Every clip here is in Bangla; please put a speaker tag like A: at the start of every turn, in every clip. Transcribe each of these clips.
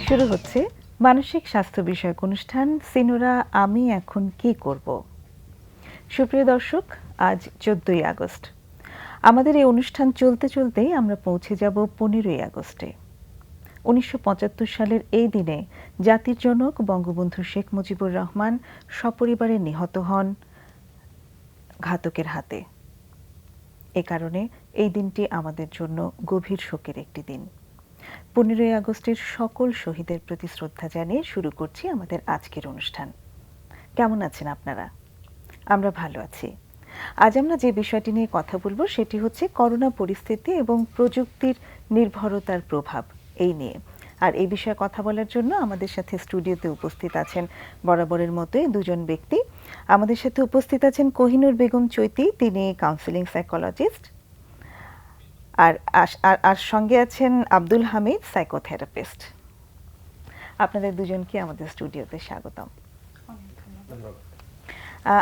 A: শুরু হচ্ছে মানসিক স্বাস্থ্য বিষয়ক অনুষ্ঠান সিনোরা আমি এখন কি করব। সুপ্রিয় দর্শক, আজ 14ই আগস্ট। আমাদের এই অনুষ্ঠান চলতে চলতেই আমরা পৌঁছে যাব 15ই আগস্টে। 1975 সালের এই দিনে জাতির জনক বঙ্গবন্ধু শেখ মুজিবুর রহমান সপরিবারে নিহত হন ঘাতকের হাতে। এ কারণে এই দিনটি আমাদের জন্য গভীর শোকের একটি দিন। 15ই আগস্টের সকল শহীদের প্রতি শ্রদ্ধা জানিয়ে শুরু করছি আমাদের আজকের অনুষ্ঠান। কেমন আছেন আপনারা? আমরা ভালো আছি। আজ আমরা যে বিষয়টি নিয়ে কথা বলবো সেটি হচ্ছে করোনা পরিস্থিতি এবং প্রযুক্তির নির্ভরতার প্রভাব এই নিয়ে। আর এই বিষয়ে কথা বলার জন্য আমাদের সাথে স্টুডিওতে উপস্থিত আছেন বরাবরের মতোই দুজন ব্যক্তি। আমাদের সাথে উপস্থিত আছেন কোহিনুর বেগম চৈতি, তিনি কাউন্সিলিং সাইকোলজিস্ট। আর সঙ্গে আছেন আব্দুল হামিদ, সাইকোথেরাপিস্ট। আপনাদের দুজনকে আমাদের স্টুডিওতে স্বাগতম।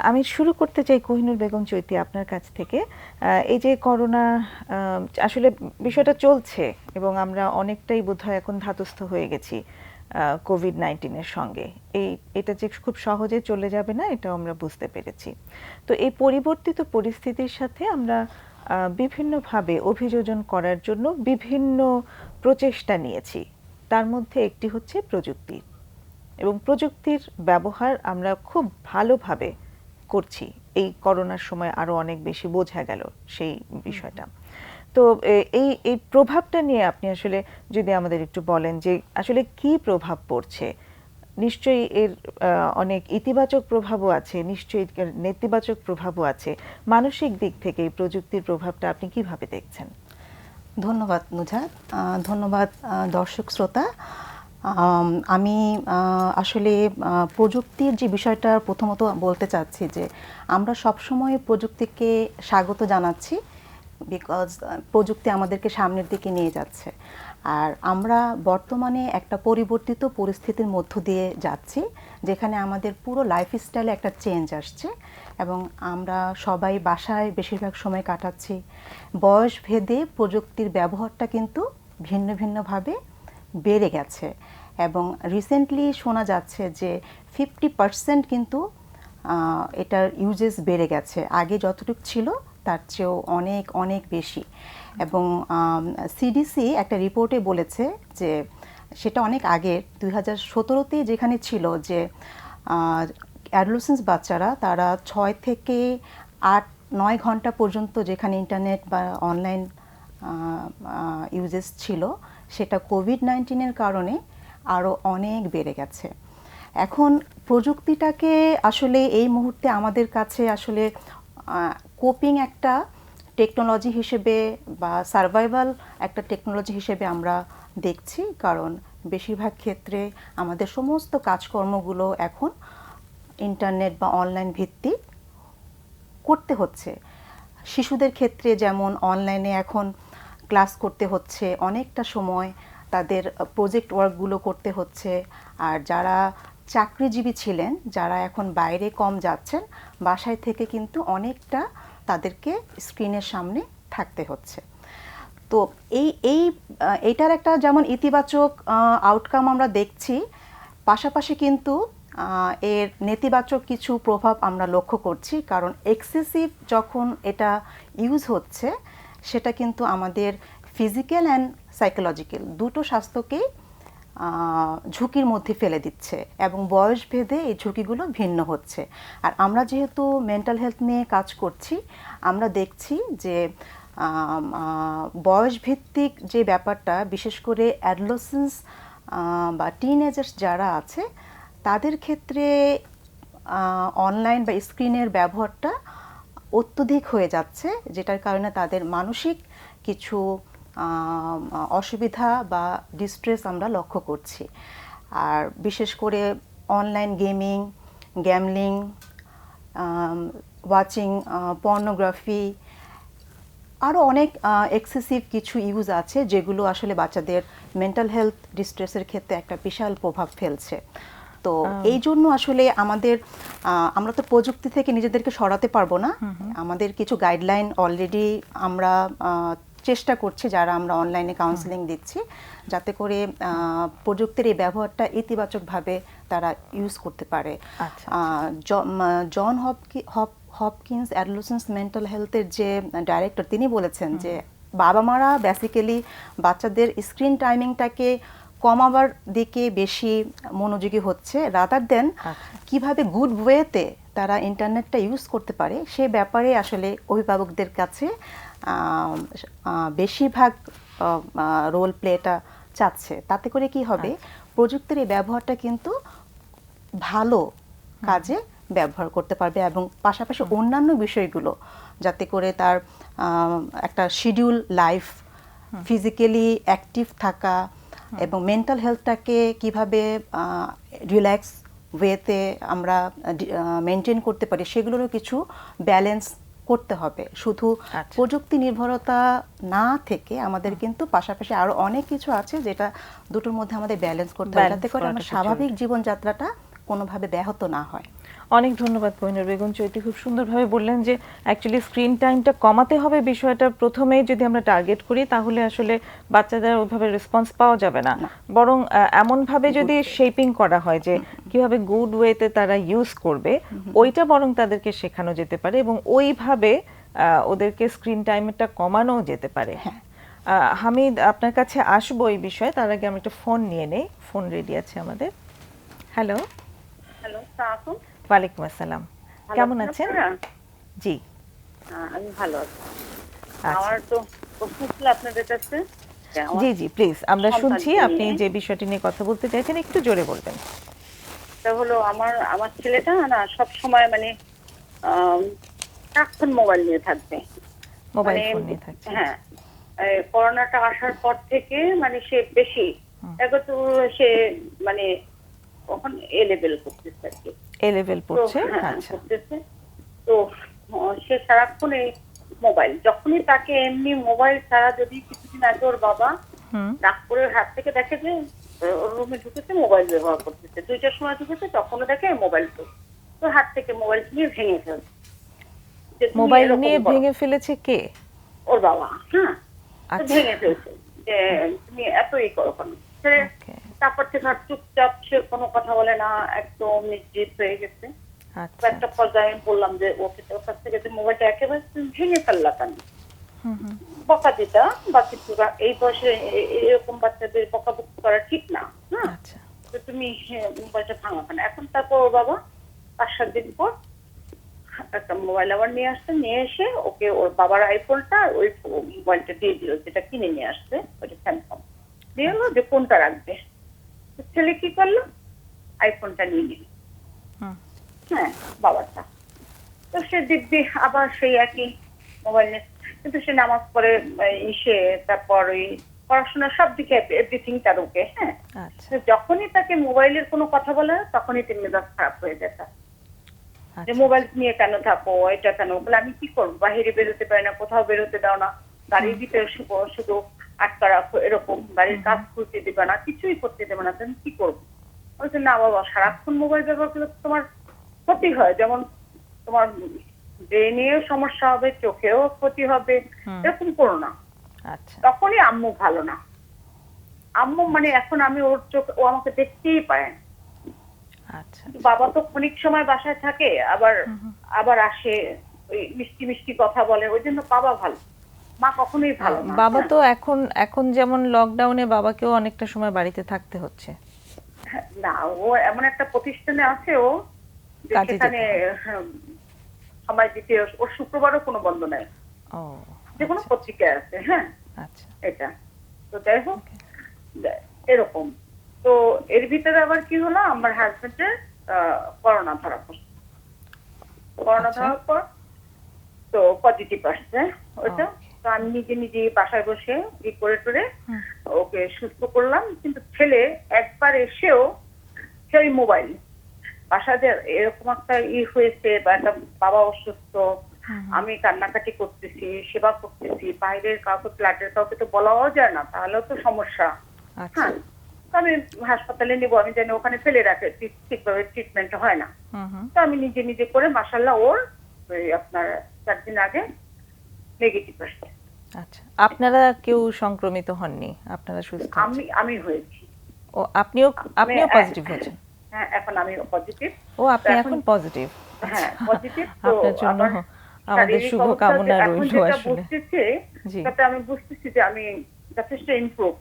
A: আমি শুরু করতে চাই কোহিনুর বেগম চৈতি আপনার কাছ থেকে। এই যে করোনা আসলে বিষয়টা চলছে এবং আমরা অনেকটাই বোধহয় এখন ধাতস্থ হয়ে গেছি কোভিড-19-এর সঙ্গে। এটা যে খুব সহজে চলে যাবে না, এটাও আমরা বুঝতে পেরেছি। তো এই পরিবর্তিত পরিস্থিতির সাথে আমরা বিভিন্নভাবে অভিযোজন করার জন্য বিভিন্ন প্রচেষ্টা নিয়েছি। তার মধ্যে একটি হচ্ছে প্রযুক্তি, এবং প্রযুক্তির ব্যবহার আমরা খুব ভালোভাবে করছি। এই করোনার সময় আরো অনেক বেশি বোঝা গেল সেই বিষয়টা। তো এই প্রভাবটা নিয়ে আপনি আসলে যদি আমাদের একটু বলেন যে আসলে কি প্রভাব পড়ছে। নিশ্চয়ই এর অনেক ইতিবাচক প্রভাবও আছে, নিশ্চয়ই নেতিবাচক প্রভাবও আছে। মানসিক দিক থেকে এই প্রযুক্তির প্রভাবটা আপনি কিভাবে দেখছেন?
B: ধন্যবাদ নুজাত, ধন্যবাদ দর্শক শ্রোতা। আমি আসলে প্রযুক্তির যে বিষয়টা প্রথমত বলতে চাচ্ছি যে আমরা সবসময় প্রযুক্তিকে স্বাগত জানাচ্ছি, বিকজ প্রযুক্তি আমাদেরকে সামনের দিকে নিয়ে যাচ্ছে। আর আমরা বর্তমানে একটা পরিবর্তিত পরিস্থিতির মধ্য দিয়ে যাচ্ছি, যেখানে আমাদের পুরো লাইফস্টাইলে একটা চেঞ্জ আসছে এবং আমরা সবাই বাসায় বেশিরভাগ সময় কাটাচ্ছি। বয়স ভেদে প্রযুক্তির ব্যবহারটা কিন্তু ভিন্ন ভিন্নভাবে বেড়ে গেছে এবং রিসেন্টলি শোনা যাচ্ছে যে 50% কিন্তু এটার ইউজেস বেড়ে গেছে। আগে যতটুকু ছিল তার চেয়েও অনেক অনেক বেশি। এবং সিডিসি একটা রিপোর্টে বলেছে যে সেটা অনেক আগে 2017-তেই যেখানে ছিল যে অ্যাডোলেসেন্স বাচ্চারা তারা 6 থেকে 8-9 ঘন্টা পর্যন্ত যেখানে ইন্টারনেট বা অনলাইন ইউজেস ছিল, সেটা কোভিড-19-এর কারণে আরও অনেক বেড়ে গেছে। এখন প্রযুক্তিটাকে আসলে এই মুহূর্তে আমাদের কাছে আসলে কোপিং একটা টেকনোলজি হিসেবে বা সার্ভাইভাল একটা টেকনোলজি হিসেবে আমরা দেখছি, কারণ বেশিরভাগ ক্ষেত্রে আমাদের সমস্ত কাজকর্মগুলো এখন ইন্টারনেট বা অনলাইন ভিত্তিক করতে হচ্ছে। শিশুদের ক্ষেত্রে যেমন অনলাইনে এখন ক্লাস করতে হচ্ছে, অনেকটা সময় তাদের প্রজেক্ট ওয়ার্কগুলো করতে হচ্ছে। আর যারা চাকরিজীবী ছিলেন, যারা এখন বাইরে কম যাচ্ছেন, বাসায় থেকে কিন্তু অনেকটা তাদেরকে স্ক্রিনের সামনে থাকতে হচ্ছে। তো এইটার একটা যেমন ইতিবাচক আউটকাম আমরা দেখছি, পাশাপাশি কিন্তু এর নেতিবাচক কিছু প্রভাব আমরা লক্ষ্য করছি। কারণ এক্সেসিভ যখন এটা ইউজ হচ্ছে, সেটা কিন্তু আমাদের ফিজিক্যাল অ্যান্ড সাইকোলজিক্যাল দুটো স্বাস্থ্যকেই ঝুঁকির মধ্যে ফেলে দিচ্ছে এবং বয়স ভেদে এই ঝুঁকিগুলো ভিন্ন হচ্ছে। আর আমরা যেহেতু মেন্টাল হেলথ নিয়ে কাজ করছি, আমরা দেখছি যে বয়সভিত্তিক যে ব্যাপারটা, বিশেষ করে অ্যাডোলেসেন্স বা টিনেজার্স যারা আছে, তাদের ক্ষেত্রে অনলাইন বা স্ক্রিনের ব্যবহারটা অত্যধিক হয়ে যাচ্ছে, যেটার কারণে তাদের মানসিক কিছু অসুবিধা বা ডিস্ট্রেস আমরা লক্ষ্য করছি। আর বিশেষ করে online gaming, gambling, watching pornography, আরও অনেক এক্সেসিভ কিছু ইউজ আছে যেগুলো আসলে বাচ্চাদের মেন্টাল হেলথ ডিস্ট্রেসের ক্ষেত্রে একটা বিশাল প্রভাব ফেলছে। তো এই জন্য আসলে আমরা তো প্রযুক্তি থেকে নিজেদেরকে সরাতে পারবো না। আমাদের কিছু গাইডলাইন অলরেডি আমরা চেষ্টা করছি যারা আমরা অনলাইনে কাউন্সেলিং দিচ্ছি, যাতে করে প্রযুক্তির এই ব্যবহারটা ইতিবাচকভাবে তারা ইউজ করতে পারে।
A: আচ্ছা।
B: জন হপকিন্স অ্যাডোলেসেন্স মেন্টাল হেলথের যে ডাইরেক্টর, তিনি বলেছেন যে বাবা মারা বেসিক্যালি বাচ্চাদের স্ক্রিন টাইমিংটাকে কমাবার দিকে বেশি মনোযোগী হচ্ছে, রাদার দেন কিভাবে গুড ওয়েতে তারা ইন্টারনেটটা ইউজ করতে পারে সে ব্যাপারে আসলে অভিভাবকদের কাছে বেশিরভাগ রোল প্লেটা চাচ্ছে। তাতে করে কি হবে, প্রযুক্তির এই ব্যবহারটা কিন্তু ভালো কাজে ব্যবহার করতে পারবে এবং পাশাপাশি অন্যান্য বিষয়গুলো যাতে করে তার একটা শিডিউল লাইফ, ফিজিক্যালি অ্যাক্টিভ থাকা এবং মেন্টাল হেলথটাকে কিভাবে রিল্যাক্স ওয়েতে আমরা মেনটেন করতে পারি সেগুলোরও কিছু ব্যালেন্স করতে হবে। শুধু প্রযুক্তি নির্ভরতা না থেকে আমাদের কিন্তু পাশাপাশি আরো অনেক কিছু আছে যেটা দুটোর মধ্যে আমাদের ব্যালেন্স করতে হবে, যাতে করে আমার স্বাভাবিক জীবনযাত্রাটা কোনোভাবে ব্যাহত না হয়।
A: অনেক ধন্যবাদ কোহিনুর বেগম চৈতি, খুব সুন্দরভাবে বললেন যে অ্যাকচুয়ালি স্ক্রিন টাইমটা কমাতে হবে বিষয়টা প্রথমেই যদি আমরা টার্গেট করি তাহলে আসলে বাচ্চাদের ওইভাবে রেসপন্স পাওয়া যাবে না, বরং এমনভাবে যদি শেপিং করা হয় যে কিভাবে গুড ওয়েতে তারা ইউজ করবে ওইটা বরং তাদেরকে শেখানো যেতে পারে এবং ওইভাবে ওদেরকে স্ক্রিন টাইমটা কমানো যেতে পারে। হামিদ, আপনার কাছে আসবো এই বিষয়ে, তার আগে আমি একটা ফোন নিয়ে নেই। ফোন রেডি আছে আমাদের। হ্যালো।
C: হ্যালো, আসসালামু
A: ওয়ালাইকুম আসসালাম, কেমন আছেন? জি,
C: আমি ভালো আছি। আমার তো প্রশ্ন ছিল আপনাদের কাছে।
A: জি জি প্লিজ, আমরা শুনছি। আপনি যে বিষয়টি নিয়ে কথা বলতে চাইছেন একটু জোরে বলবেন।
C: এটা হলো আমার ছেলেটা না সব সময় মানে সারাক্ষণ মোবাইল নিয়ে থাকবে,
A: মোবাইল ফোন নিয়ে থাকছে।
C: হ্যাঁ, করোনাটা আসার পর থেকে মানে সে বেশি একটু সে মানে ওখানে এ লেভেল করতেছে আর কি,
A: এ লেভেল পড়ছে। আচ্ছা,
C: করতেছে। তো সে সারাক্ষণ এই মোবাইল, যখনই তাকে এমনি মোবাইল ছাড়া, যদি কিছুদিন আগে ওর বাবা নাগপুরের হাত থেকে দেখে যে ওর রুমে ঢুকেছে মোবাইল ব্যবহার করতেছে, 2টার সময় ঢুকেছে, তখনও দেখে মোবাইল তো হাত থেকে মোবাইল নিয়ে ভেঙে ফেলছে।
A: মোবাইল নিয়ে ভেঙে ফেলেছে কে?
C: ওর বাবা। হ্যাঁ, ভেঙে ফেলছে যে তুমি এতই করো কেন। তারপর থেকে আর চুপচাপ, সে কোনো কথা বলে না, একদম নিশ্চিত হয়ে গেছে। একটা পর্যায়ে বললাম যে ওকে ওর কাছ থেকে মোবাইলটা একেবারে ভেঙে ফেললা কেন, বকা দিতা বা কিছু, এই বয়সে এরকম বাচ্চাদের বকাবকি করা ঠিক না। হ্যাঁ, তো তুমি মোবাইলটা ভাঙা কেন। এখন তারপর ওর বাবা 5-7 দিন পর একটা মোবাইল আবার নিয়ে আসছে, নিয়ে এসে ওকে ওর বাবার আইফোনটা ওই মোবাইলটা দিয়ে দিল, যেটা কিনে নিয়ে আসছে, ওইটা স্যামসাং দিয়ে হলো যে কোনটা রাখবে। ছেলে কি করলো, আইফোনটা নিয়ে নিল। হ্যাঁ, বাবারটা। তো সে দিব্যি আবার সেই একই মোবাইল নিয়ে, কিন্তু সে নামাজ পড়ে, ইসে তারপর ওই পড়াশোনা সব দিকে এভরিথিং তার ওকে। হ্যাঁ, যখনই তাকে মোবাইলের কোনো কথা বলে তখনই তিনি মেজাজ খারাপ হয়ে যায়, যে মোবাইল নিয়ে কেন থাকো, এটা কেন। বলে আমি কি করবো, বাহিরে বেরোতে পারি না, কোথাও বেরোতে দাও না, গাড়ির ভিতরে শুধু আটকা রাখো, এরকম বাড়ির কাজ করতে দেবে না, কিছুই করতে দেবে না, তুমি কি করবো। বলছে না বাবা, সারাক্ষণ মোবাইল ব্যবহার করলে তোমার ক্ষতি হয়, যেমন তোমার ব্রেনেও সমস্যা হবে, চোখেও ক্ষতি হবে, এরকম করো না। তখনই আম্মু ভালো না, আম্মু মানে এখন আমি ওর চোখ, ও আমাকে দেখতেই পায় না। বাবা তো অনেক সময় বাসায় থাকে, আবার আসে, ওই মিষ্টি মিষ্টি কথা বলে, ওই জন্য বাবা ভালো, মা কখনোই ভালো না।
A: বাবা তো এখন যেমন লকডাউনে বাবাকেও অনেকটা সময় বাড়িতে থাকতে হচ্ছে
C: না, ও এমন একটা প্রতিষ্ঠানে আছে, ও যেখানে সময় দিতে, ওর শুক্রবারও কোনো বন্ধ নাই, যে কোনো পত্রিকায় আছে। হ্যাঁ, এটা তো যাই হোক, এরকম। তো এর ভিতরে আবার কি হলো, আমার হাজবেন্ডের করোনা ধরা পড়ছে। করোনা ধরার পর তো পজিটিভ আসছে ওইটা। তো আমি নিজে বাসায় বসে ই করে টরে ওকে সুস্থ করলাম। কিন্তু ছেলে একবার এসেও সেই মোবাইল, বাসাতে এরকম একটা হয়েছে বা একটা বাবা অসুস্থ, আমি কান্নাকাটি করতেছি, সেবা করতেছি, বাইরের কাউকে, ফ্ল্যাটের কাউকে তো বলাও যায় না, তাহলেও তো সমস্যা। হ্যাঁ, আমি হাসপাতালে নেবো, আমি জানি ওখানে ফেলে রাখে, ঠিকভাবে ট্রিটমেন্ট হয় না। তো আমি নিজে করে মাশাআল্লাহ ওর আপনার 4 দিন আগে নেগেটিভ আসছে।
A: আচ্ছা, আপনারা কেউ সংক্রমিত হননি, আপনারা সুস্থ আছেন?
C: আমি হয়েছি।
A: ও আপনিও পজিটিভ হয়েছেন?
C: হ্যাঁ, এখন আমি পজিটিভ।
A: ও আপনি এখন পজিটিভ?
C: হ্যাঁ, পজিটিভ। তো
A: আপনার জন্য
C: আমার
A: আমাদের
C: শারীরিক
A: শুভ
C: অবস্থা
A: কামনা
C: এখন
A: রইল
C: যেটা
A: আসলে।
C: বুঝতেছি,
A: জি।
C: তাতে আমি বুঝতেছি যে আমি যথেষ্ট ইমপ্রুভ।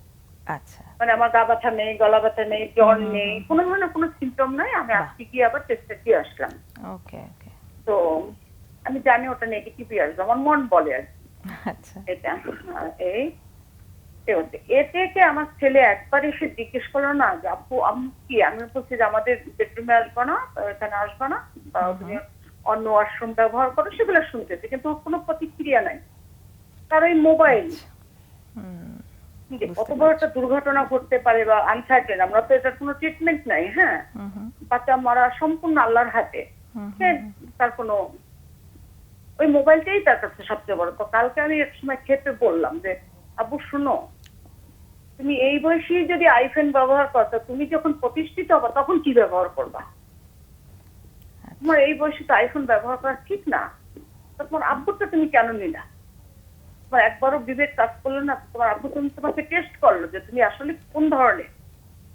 A: আচ্ছা।
C: মানে আমার গা ব্যথা নেই, গলা ব্যথা নেই, জ্বর নেই, কোনো ধরনের কোনো সিমটম নাই। আমি
A: বাহ।
C: আজকে গিয়ে আবার টেস্টটা দিয়ে আসলাম।
A: ওকে, ওকে।
C: তো আমি জানি ওটা নেগেটিভই আসবে, আমার মন বলে আর কি।
A: আচ্ছা।
C: এটা এই এতে আমার ছেলে একবার এসে জিজ্ঞেস করলো না যে আপু আমি কি, আমি বলছি যে আমাদের বেডরুমে আসবো না, এখানে আসবো না, বা তুমি অন্য ওয়াশরুম ব্যবহার করো, সেগুলো শুনতেছে, কিন্তু ওর কোনো প্রতিক্রিয়া নাই। তার ওই মোবাইল যে কত বড় একটা দুর্ঘটনা ঘটতে পারে বা আনসার্টেন, আমরা তো এটার কোনো ট্রিটমেন্ট নাই। হ্যাঁ, বাচ্চা মারা সম্পূর্ণ আল্লাহর হাতে। তার কোনো ওই মোবাইলটাই তার কাছে সবচেয়ে বড়। তো কালকে আমি এক সময় খেতে বললাম যে আবু শুনো, তুমি এই বয়সে যদি আইফোন ব্যবহার করতো, তুমি যখন প্রতিষ্ঠিত হবে তখন কি ব্যবহার করবা? তোমার এই বয়সে তো আইফোন ব্যবহার করা ঠিক না। তোমার আব্বুরটা তুমি কেন নিলা? তোমার একবারও বিবেক কাজ করলো না? তোমার আব্বু তুমি তোমাকে টেস্ট করলো যে তুমি আসলে কোন ধরনের?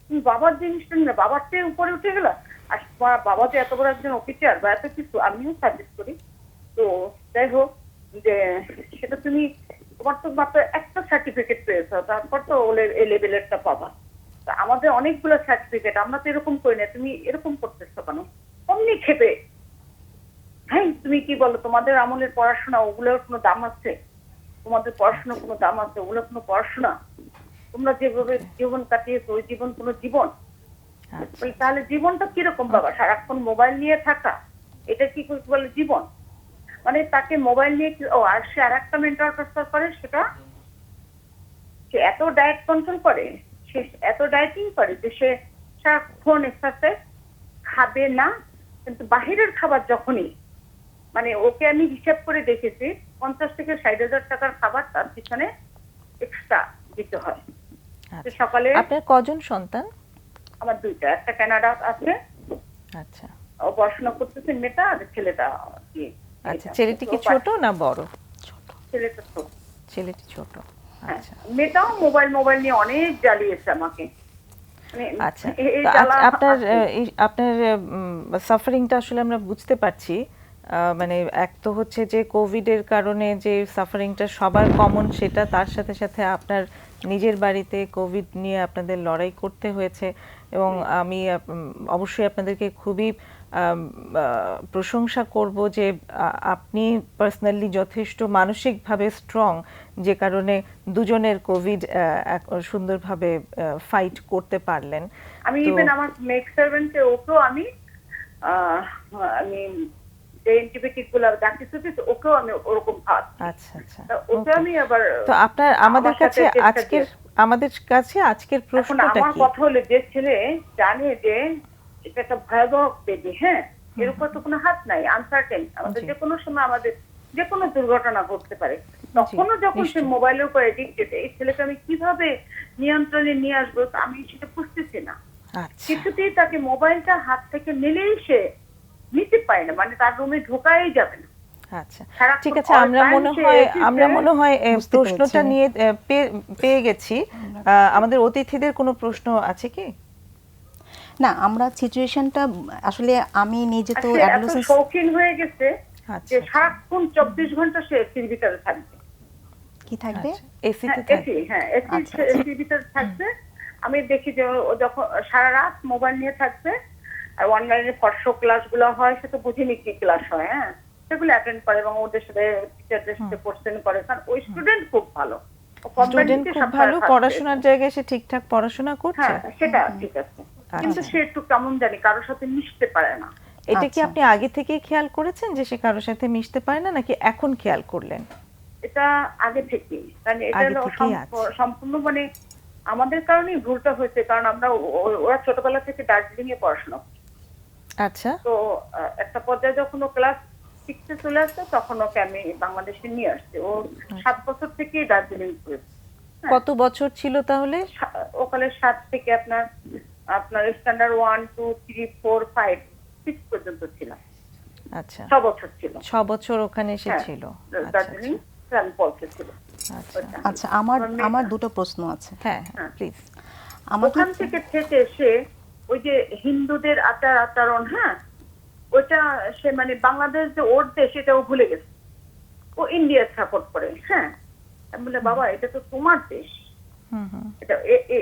C: তুমি বাবার জিনিসটা নিলে, বাবার চেয়ে উপরে উঠে গেলা। আর তোমার বাবা যে এত বড় একজন অফিসার বা এত কিছু, আমিও সাজেস্ট করি। তো যাই হোক, যে সেটা তুমি, তোমার তো মাত্র একটা সার্টিফিকেট পেয়েছো, তারপর তো এ লেভেলেরটা পাবা। তা আমাদের অনেকগুলো সার্টিফিকেট, আমরা তো এরকম করি না। তুমি এরকম করতেছো কেন? অমনি খেপে। হ্যাঁ, তুমি কি বলো, তোমাদের আমলের পড়াশোনা, ওগুলোর কোনো দাম আছে? তোমাদের পড়াশোনার কোনো দাম আছে? ওগুলো কোনো পড়াশোনা? তোমরা যেভাবে জীবন কাটিয়েছো, ওই জীবন কোনো জীবন? তাহলে জীবনটা কিরকম বাবা? সারাক্ষণ মোবাইল নিয়ে থাকা, এটা কি বলে জীবন? মানে তাকে মোবাইল নিয়ে আর সে আর একটা মেন্টাল টর্চার করে, সেটা সে এত ডায়েট কন্ট্রোল করে, সে এত ডায়েটিং করে যে সে সারাক্ষণ এক্সারসাইজ খাবে না। কিন্তু বাহিরের খাবার যখনই, মানে ওকে আমি হিসাব করে দেখেছি, 50 থেকে 60,000 টাকার খাবার তার পিছনে এক্সট্রা দিতে হয়। সকালে
A: আপনার কজন সন্তান?
C: আমার দুইটা, একটা কানাডা আছে।
A: আচ্ছা।
C: ও পড়াশোনা করতেছে, মেয়েটা, আর ছেলেটা।
A: আচ্ছা, ছেলেটি কি ছোট না বড়?
C: ছোট। ছেলেটা ছোট।
A: ছেলেটি ছোট। আচ্ছা।
C: মেয়েটাও মোবাইল নিয়ে অনেক জ্বালিয়েছে আমাকে।
A: আচ্ছা, আপনার সাফারিংটা আসলে আমরা বুঝতে পারছি। মানে এক তো হচ্ছে যে কোভিডের কারণে যে সাফারিংটা সবার কমন, সেটা, তার সাথে সাথে আপনার নিজের বাড়িতে কোভিড নিয়ে আপনাদের লড়াই করতে হয়েছে। এবং আমি অবশ্যই আপনাদেরকে খুবই প্রশংসা করব যে আপনি পার্সোনালি যথেষ্ট মানসিকভাবে স্ট্রং, যে কারণে দুজনের কোভিড সুন্দরভাবে ফাইট করতে পারলেন।
C: আমি ইভেন আমার মেক সার্ভেন্টে ওকেও আমি যে অ্যান্টিবায়োটিক গুলো ডাক্তার দিতে, ওকেও আমি ওরকম ভাত।
A: আচ্ছা আচ্ছা,
C: ওকে আমি আবার।
A: তো আপনার আমাদের কাছে আজকের প্রশ্নটা কি?
C: আমার কথা হলো, যে ছেলে জানে যে এটা একটা ভয়াবহ ব্যাধি, হ্যাঁ, এর উপর তো কোনো হাত নাই, আনসার্টেন, আমাদের যে কোনো সময় আমাদের যে কোনো দুর্ঘটনা ঘটতে পারে, তখনও যখন সে মোবাইলের উপর এডিক্টেড, এই ছেলেকে আমি কিভাবে নিয়ন্ত্রণে নিয়ে আসবো আমি সেটা বুঝতেছি না। কিছুতেই তাকে মোবাইলটা হাত থেকে নিলেই সে নিতে পারে না, মানে তার রুমে ঢোকাই যাবে না।
A: আচ্ছা, ঠিক আছে, আমরা মনে হয় প্রশ্নটা নিয়ে পেয়ে গেছি। আমাদের অতিথিদের কোনো প্রশ্ন আছে কি?
B: না, আমরা সিচুয়েশনটা আসলে, আমি নিজে তো
C: অ্যাডোলেসেন্স শৌখিন হয়ে গেছে যে সারাক্ষণ 24 ঘন্টা সে এসির ভিতরে থাকবে।
B: কি থাকবে?
A: এসিতে থাকবে।
C: হ্যাঁ, এসির ভিতরে থাকবে। আমি দেখি যে ও যখন সারা রাত মোবাইল নিয়ে থাকবে, আর অনলাইনে ফরশো ক্লাসগুলো হয়, সে তো বুঝিনি কি ক্লাস হয়, হ্যাঁ, সেগুলো অ্যাটেন্ড করে এবং ওদের সাথে টিচারদের সাথে কোশ্চেন করে। কারণ ওই স্টুডেন্ট খুব ভালো,
A: স্টুডেন্ট খুব ভালো, পড়াশোনার জায়গায় সে ঠিকঠাক পড়াশোনা করছে,
C: হ্যাঁ, সেটা ঠিক আছে। কিন্তু সে একটু কেমন জানি কারোর সাথে মিশতে পারে না।
A: এটা কি আপনি আগে থেকেই খেয়াল করেছেন যে সে কারোর সাথে মিশতে পারে না, নাকি এখন খেয়াল করলেন?
C: এটা আগে থেকেই, কারণ এটা সম্পূর্ণ মানে আমাদের কারণেই ভুলটা হয়েছে। কারণ আমরা, ওরা ছোটবেলা থেকে দার্জিলিং এ পড়াশোনা করছে।
A: আচ্ছা।
C: তো একটা পর্যায়ে যখন ও ক্লাস 6 চলে আসছে, তখন ওকে আমি বাংলাদেশে নিয়ে আসছি। ও 7 বছর থেকেই দার্জিলিং করেছে।
A: কত বছর ছিল তাহলে?
C: ওখানে 7 থেকে আপনার স্ট্যান্ডার্ড 1 2 3 4 5 6 পর্যন্ত ছিল। আচ্ছা, 6 বছর ছিল।
A: 6 বছর ওখানে সে ছিল।
C: দার্জিলিং ক্যাম্পাসে ছিল।
A: আচ্ছা
C: ওটা।
B: আচ্ছা, আমার
C: আমার মেয়েটা-
B: আমার দুটো প্রশ্ন আছে।
A: হ্যাঁ
C: হ্যাঁ।
A: প্লিজ।
B: আমাকে
C: ওখান থেকে সে ওই যে হিন্দুদের আচরণ, হ্যাঁ, ওটা সে মানে বাংলাদেশ যে ওর দেশ এটাও ভুলে গেছে, ও ইন্ডিয়া সাপোর্ট করে। হ্যাঁ, আমি বলে বাবা এটা তো তোমার দেশ, এটা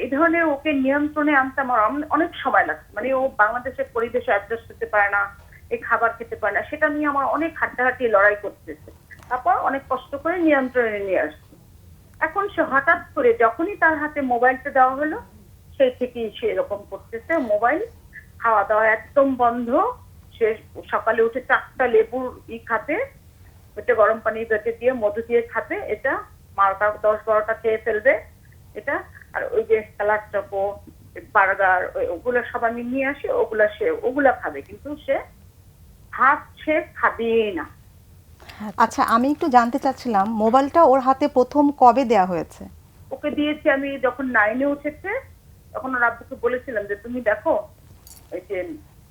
C: এই ধরনের ওকে নিয়ন্ত্রণে আনতে আমার অনেক সময় লাগছে। মানে ও বাংলাদেশের পরিবেশে অ্যাডজাস্ট করতে পারে না, এই খাবার খেতে পারে না, সেটা নিয়ে আমার অনেক হাড্ডাহাড্ডি লড়াই করতেছে। তারপর অনেক কষ্ট করে নিয়ন্ত্রণে নিয়ে আসছে। এখন সে হঠাৎ করে যখনই তার হাতে মোবাইলটা দেওয়া হলো, সেই থেকেই সে এরকম করতেছে। মোবাইল, খাওয়া দাওয়া একদম বন্ধ। সে সকালে উঠে 4টা লেবুর খাতে, ওটা গরম পানির ভেতরে দিয়ে মধু দিয়ে খাবে, এটা 10-12টা খেয়ে ফেলবে এটা। আর ওই যে স্যালাড চপো, বার্গার, ওগুলো সব আমি নিয়ে আসি, ওগুলা খাবে, কিন্তু সে ভাত সে খাবেই না।
B: আচ্ছা, আমি একটু জানতে চাচ্ছিলাম মোবাইলটা ওর হাতে প্রথম কবে দেয়া হয়েছে?
C: ওকে দিয়েছি আমি যখন 9-এ উঠেছে, তখন ওর আব্বুকে বলেছিলাম যে তুমি দেখো ওই যে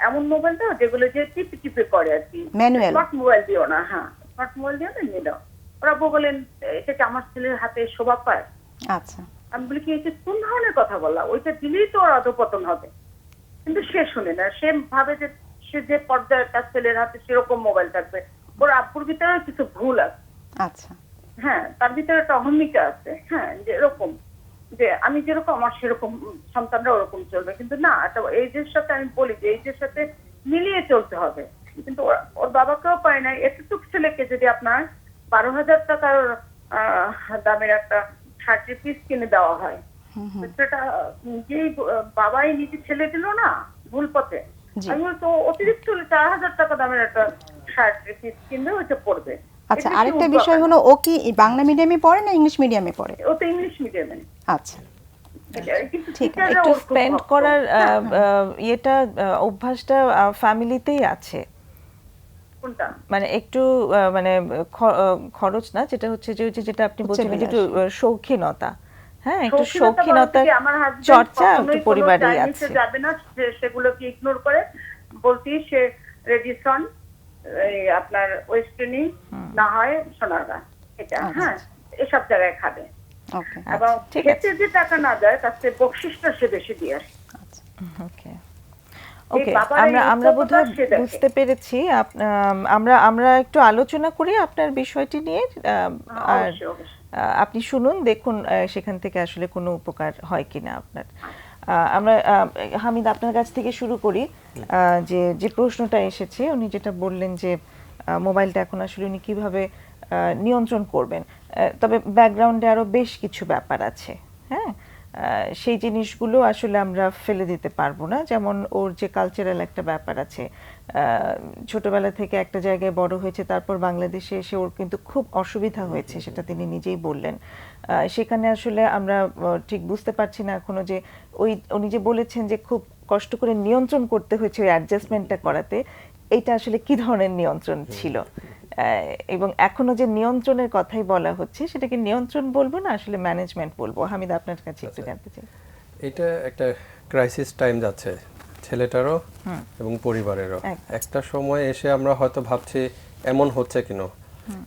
C: এমন মোবাইল দাও যেগুলো যে টিপে টিপে করে আর কি,
B: ম্যানুয়াল।
C: স্মার্ট মোবাইল দিও না। হ্যাঁ, স্মার্ট মোবাইল দিও না, নিয়ে দাও। ওর আব্বু বলেন এটা কি আমার ছেলের হাতে শোভা পায়?
B: আচ্ছা,
C: আমি বলি কি এটা কোন ধরনের কথা বললা, ওইটা দিলেই তো ওর অধঃপতন হবে। কিন্তু সে শুনে না, সে ভাবে যে সে যে পর্যায়ে তার ছেলের হাতে সেরকম মোবাইল থাকবে। ওর আব্বুর ভিতরে কিছু ভুল আছে।
B: আচ্ছা,
C: হ্যাঁ, তার ভিতরে একটা অহমিকা আছে। হ্যাঁ, যে এরকম যে আমি যেরকম আমার সেরকম সন্তানরা ওরকম চলবে, কিন্তু না, এটা এইজের সাথে আমি বলি যে এইজের সাথে মিলিয়ে চলতে হবে। কিন্তু ওর বাবাকেও পায় না। এতটুকু ছেলেকে যদি আপনার 12,000 টাকার দামের একটা শার্টের পিস কিনে দেওয়া হয়, সেটা যেই বাবাই নিজে ছেলে দিল না ভুল পথে, আমি বলতো অতিরিক্ত 4,000 টাকা দামের একটা শার্টের পিস কিনবে, ওইটা পড়বে।
B: আচ্ছা, আরেকটা বিষয় হলো ও কি বাংলা মিডিয়ামে পড়ে না ইংলিশ মিডিয়ামে পড়ে?
C: ও তো ইংলিশ মিডিয়ামে।
B: আচ্ছা,
C: কিন্তু
B: ঠিক আছে।
C: teacherরা
A: একটু
C: ওর খুব
A: স্পেন্ড
C: ভক্ত।
A: করার
C: হ্যাঁ,
A: ইয়েটা অভ্যাসটা ফ্যামিলিতেই আছে।
C: কোনটা?
A: মানে একটু মানে খরচ না, যেটা হচ্ছে যে ওই যে যেটা আপনি বলছেন যে একটু
B: উচ্চবিলাস।
A: শৌখিনতা, হ্যাঁ, একটু
C: শৌখিনতা বলতে
A: শৌখিনতার
C: কি, আমার husband
A: চর্চা একটু
C: কখনোই কোনো
A: পরিবারেই
C: চাইনিজে
A: আছে।
C: যাবে না, সেগুলোকে ইগনোর করে। বলতি সে রেডিসন, আপনার ওয়েস্টার্নি, না হয় সোনারগা, এটা হ্যাঁ এসব জায়গায় খাবে।
B: ওকে,
C: এবং
A: ঠিক
C: খেতে
A: আছে।
C: যে টাকা না যায়, তার চেয়ে বকশিসটা সে বেশি দিয়ে আসে।
B: আচ্ছা।
A: ওকে
C: এই
A: ওকে,
C: বাবার এই
A: আমরা
C: উদ্যোগটা
A: বোধহয়
C: সে দেখে।
A: বুঝতে পেরেছি। আমরা একটু আলোচনা করি আপনার বিষয়টি নিয়ে, আর
C: অবশ্যই, অবশ্যই।
A: আপনি শুনুন, দেখুন সেখান থেকে আসলে কোনো উপকার হয় কিনা আপনার। আমরা হামিদ আপনার কাছ থেকে শুরু করি। যে প্রশ্নটা এসেছে, উনি যেটা বললেন যে মোবাইলটা এখন আসলে উনি কিভাবে নিয়ন্ত্রণ করবেন। তবে ব্যাকগ্রাউন্ডে আরো বেশ কিছু ব্যাপার আছে, হ্যাঁ, সেই জিনিসগুলো আসলে আমরা ফেলে দিতে পারবো না। যেমন ওর যে কালচারাল একটা ব্যাপার আছে, ছোটবেলা থেকে একটা জায়গায় বড় হয়েছে, তারপর বাংলাদেশে এসে ওর কিন্তু খুব অসুবিধা হয়েছে, সেটা তিনি নিজেই বললেন। সেখানে আসলে আমরা ঠিক বুঝতে পারছি না এখনো যে উনি যে বলেছেন যে খুব কষ্ট করে নিয়ন্ত্রণ করতে হয়েছে ওই অ্যাডজাস্টমেন্টটা করাতে, এইটা আসলে কি ধরনের নিয়ন্ত্রণ ছিল, এবং এখনো যে নিয়ন্ত্রণের কথাই বলা হচ্ছে, সেটাকে নিয়ন্ত্রণ বলবো না আসলে ম্যানেজমেন্ট বলবো। হামিদ আপনার কাছে একটু জানতে চাই।
D: এটা একটা ক্রাইসিস টাইম যাচ্ছে ছেলেটারও এবং পরিবারেরও। একটা সময় এসে আমরা হয়তো ভাবছি এমন হচ্ছে কেন,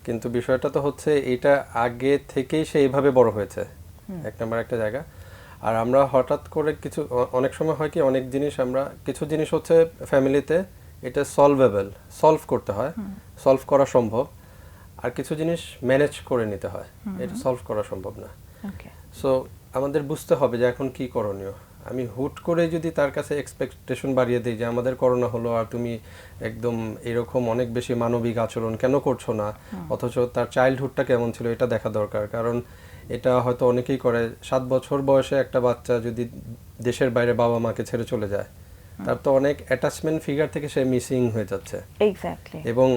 D: কিন্তু বিষয়টা তো হচ্ছে এটা আগে থেকেই সে এইভাবে বড় হয়েছে, এক নম্বর একটা জায়গা। আর আমরা হঠাৎ করে অনেক সময় হয় কি, অনেক জিনিস কিছু জিনিস হচ্ছে ফ্যামিলিতে এটা সলভ করতে হয়, সলভ করা সম্ভব। আর কিছু জিনিস ম্যানেজ করে নিতে হয়, এটা সলভ করা সম্ভব না। সো আমাদের বুঝতে হবে যে এখন কি করণীয়। আমি হুট করে যদি তার কাছে এক্সপেকটেশন বাড়িয়ে দিই যে আমাদের করোনা হলো আর তুমি একদম এরকম অনেক বেশি মানবিক আচরণ কেন করছো না, অথচ তার চাইল্ডহুডটা কেমন ছিল এটা দেখা দরকার। কারণ এটা হয়তো অনেকেই করে, 7 বছর বয়সে একটা বাচ্চা যদি দেশের বাইরে বাবা মাকে ছেড়ে চলে যায়, তার তো অনেক অ্যাটাচমেন্ট ফিগার থেকে সে মিসিং হয়ে যাচ্ছে।
A: এক্স্যাক্টলি।
D: এবং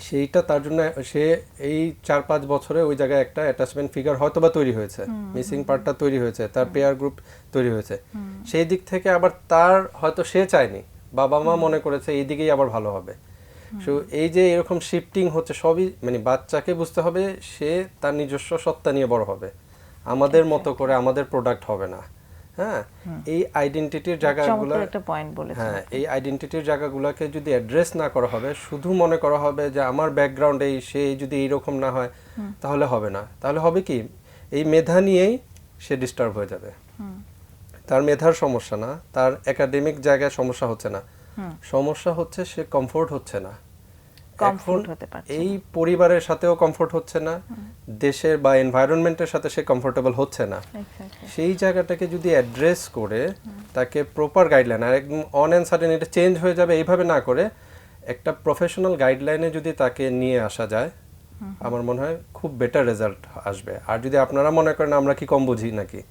D: সেইটা তার জন্য সে এই 4-5 বছরে ওই জায়গায় একটা অ্যাটাচমেন্ট ফিগার হয়তোবা তৈরি হয়েছে, মিসিং পার্টটা তৈরি হয়েছে, তার পেয়ার গ্রুপ তৈরি হয়েছে। সেই দিক থেকে আবার তার হয়তো সে চায়নি, বাবা মা মনে করেছে এই দিকেই আবার ভালো হবে। সো এই যে এরকম শিফটিং হচ্ছে, সবই মানে বাচ্চাকে বুঝতে হবে সে তার নিজস্ব সত্তা নিয়ে বড় হবে, আমাদের মতো করে আমাদের প্রোডাক্ট হবে না। হ্যাঁ, এই আইডেন্টিটির জায়গাগুলো,
A: চমৎকার একটা পয়েন্ট বলেছেন।
D: হ্যাঁ, এই আইডেন্টিটির জায়গাগুলোকে যদি অ্যাড্রেস না করা হবে, শুধু মনে করা হবে যে আমার ব্যাকগ্রাউন্ড এই, সে যদি এইরকম না হয় তাহলে হবে না। তাহলে হবে কি, এই মেধা নিয়েই সে ডিস্টার্ব হয়ে যাবে। তার মেধার সমস্যা না, তার একাডেমিক জায়গায় সমস্যা হচ্ছে না, সমস্যা হচ্ছে সে কমফোর্ট হচ্ছে না।
A: কমফোর্ট হতে পারছে
D: এই পরিবারের সাথেও কমফোর্ট হচ্ছে না, দেশের বা এনভায়রনমেন্টের সাথে সে কমফোর্টেবল হচ্ছে না। সেই জায়গাটাকে যদি অ্যাড্রেস করে তাকে প্রপার গাইডলাইন, আর একদম অন অ্যান্ড সাডেন এটা চেঞ্জ হয়ে যাবে এইভাবে না করে একটা প্রফেশনাল গাইডলাইনে যদি তাকে নিয়ে আসা যায়, আমার মনে হয় খুব বেটার রেজাল্ট আসবে। আর যদি আপনারা মনে করেন আমরা কি কম বুঝি নাকি,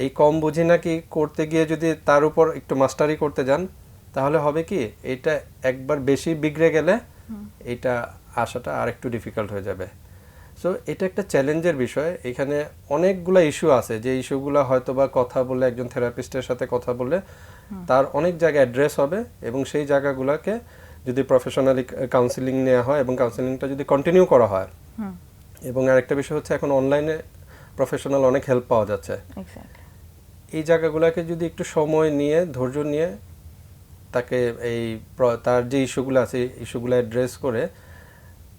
D: এই কম বুঝি নাকি করতে গিয়ে যদি তার উপর একটু মাস্টারি করতে যান, তাহলে হবে কি, এটা একবার বেশি বিগড়ে গেলে এটা আসাটা আর একটু ডিফিকাল্ট হয়ে যাবে। সো এটা একটা চ্যালেঞ্জের বিষয়। এখানে অনেকগুলো ইস্যু আছে, যে ইস্যুগুলো হয়তো বা কথা বলে, একজন থেরাপিস্টের সাথে কথা বলে তার অনেক জায়গায় অ্যাড্রেস হবে, এবং সেই জায়গাগুলোকে যদি প্রফেশনালি কাউন্সিলিং নেওয়া হয় এবং কাউন্সিলিংটা যদি কন্টিনিউ করা হয়, এবং আরেকটা বিষয় হচ্ছে এখন অনলাইনে প্রফেশনাল অনেক হেল্প পাওয়া যাচ্ছে, এই জায়গাগুলোকে যদি একটু সময় নিয়ে, ধৈর্য নিয়ে তাকে এই তার যে ইস্যুগুলো আছে ইস্যুগুলো অ্যাড্রেস করে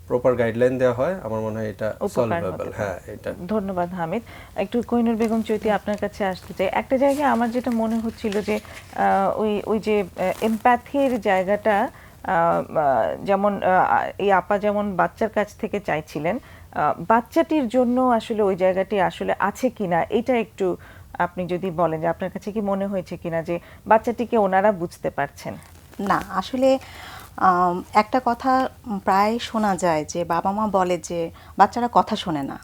D: প্রপার গাইডলাইন দেওয়া হয়, আমার মনে হয় এটা সলভেবল। হ্যাঁ, এটা।
A: ধন্যবাদ হামিদ। একটু কোহিনুর বেগম চৈতি আপনার কাছে আসতে চাই। একটা জায়গায় আমার যেটা মনে হচ্ছিল যে ওই যে এমপ্যাথির জায়গাটা, যেমন এই আপা যেমন বাচ্চার কাছ থেকে চাইছিলেন, বাচ্চাটির জন্য আসলে ওই জায়গাটি আসলে আছে কিনা, এটা একটু আপনি যদি বলেন যে আপনার কাছে কি মনে হয়েছে কিনা যে বাচ্চাটিকে ওনারা বুঝতে পারছেন?
B: না, আসলে একটা কথা প্রায় শোনা যায় যে বাবা মা বলে যে বাচ্চারা কথা শোনে না।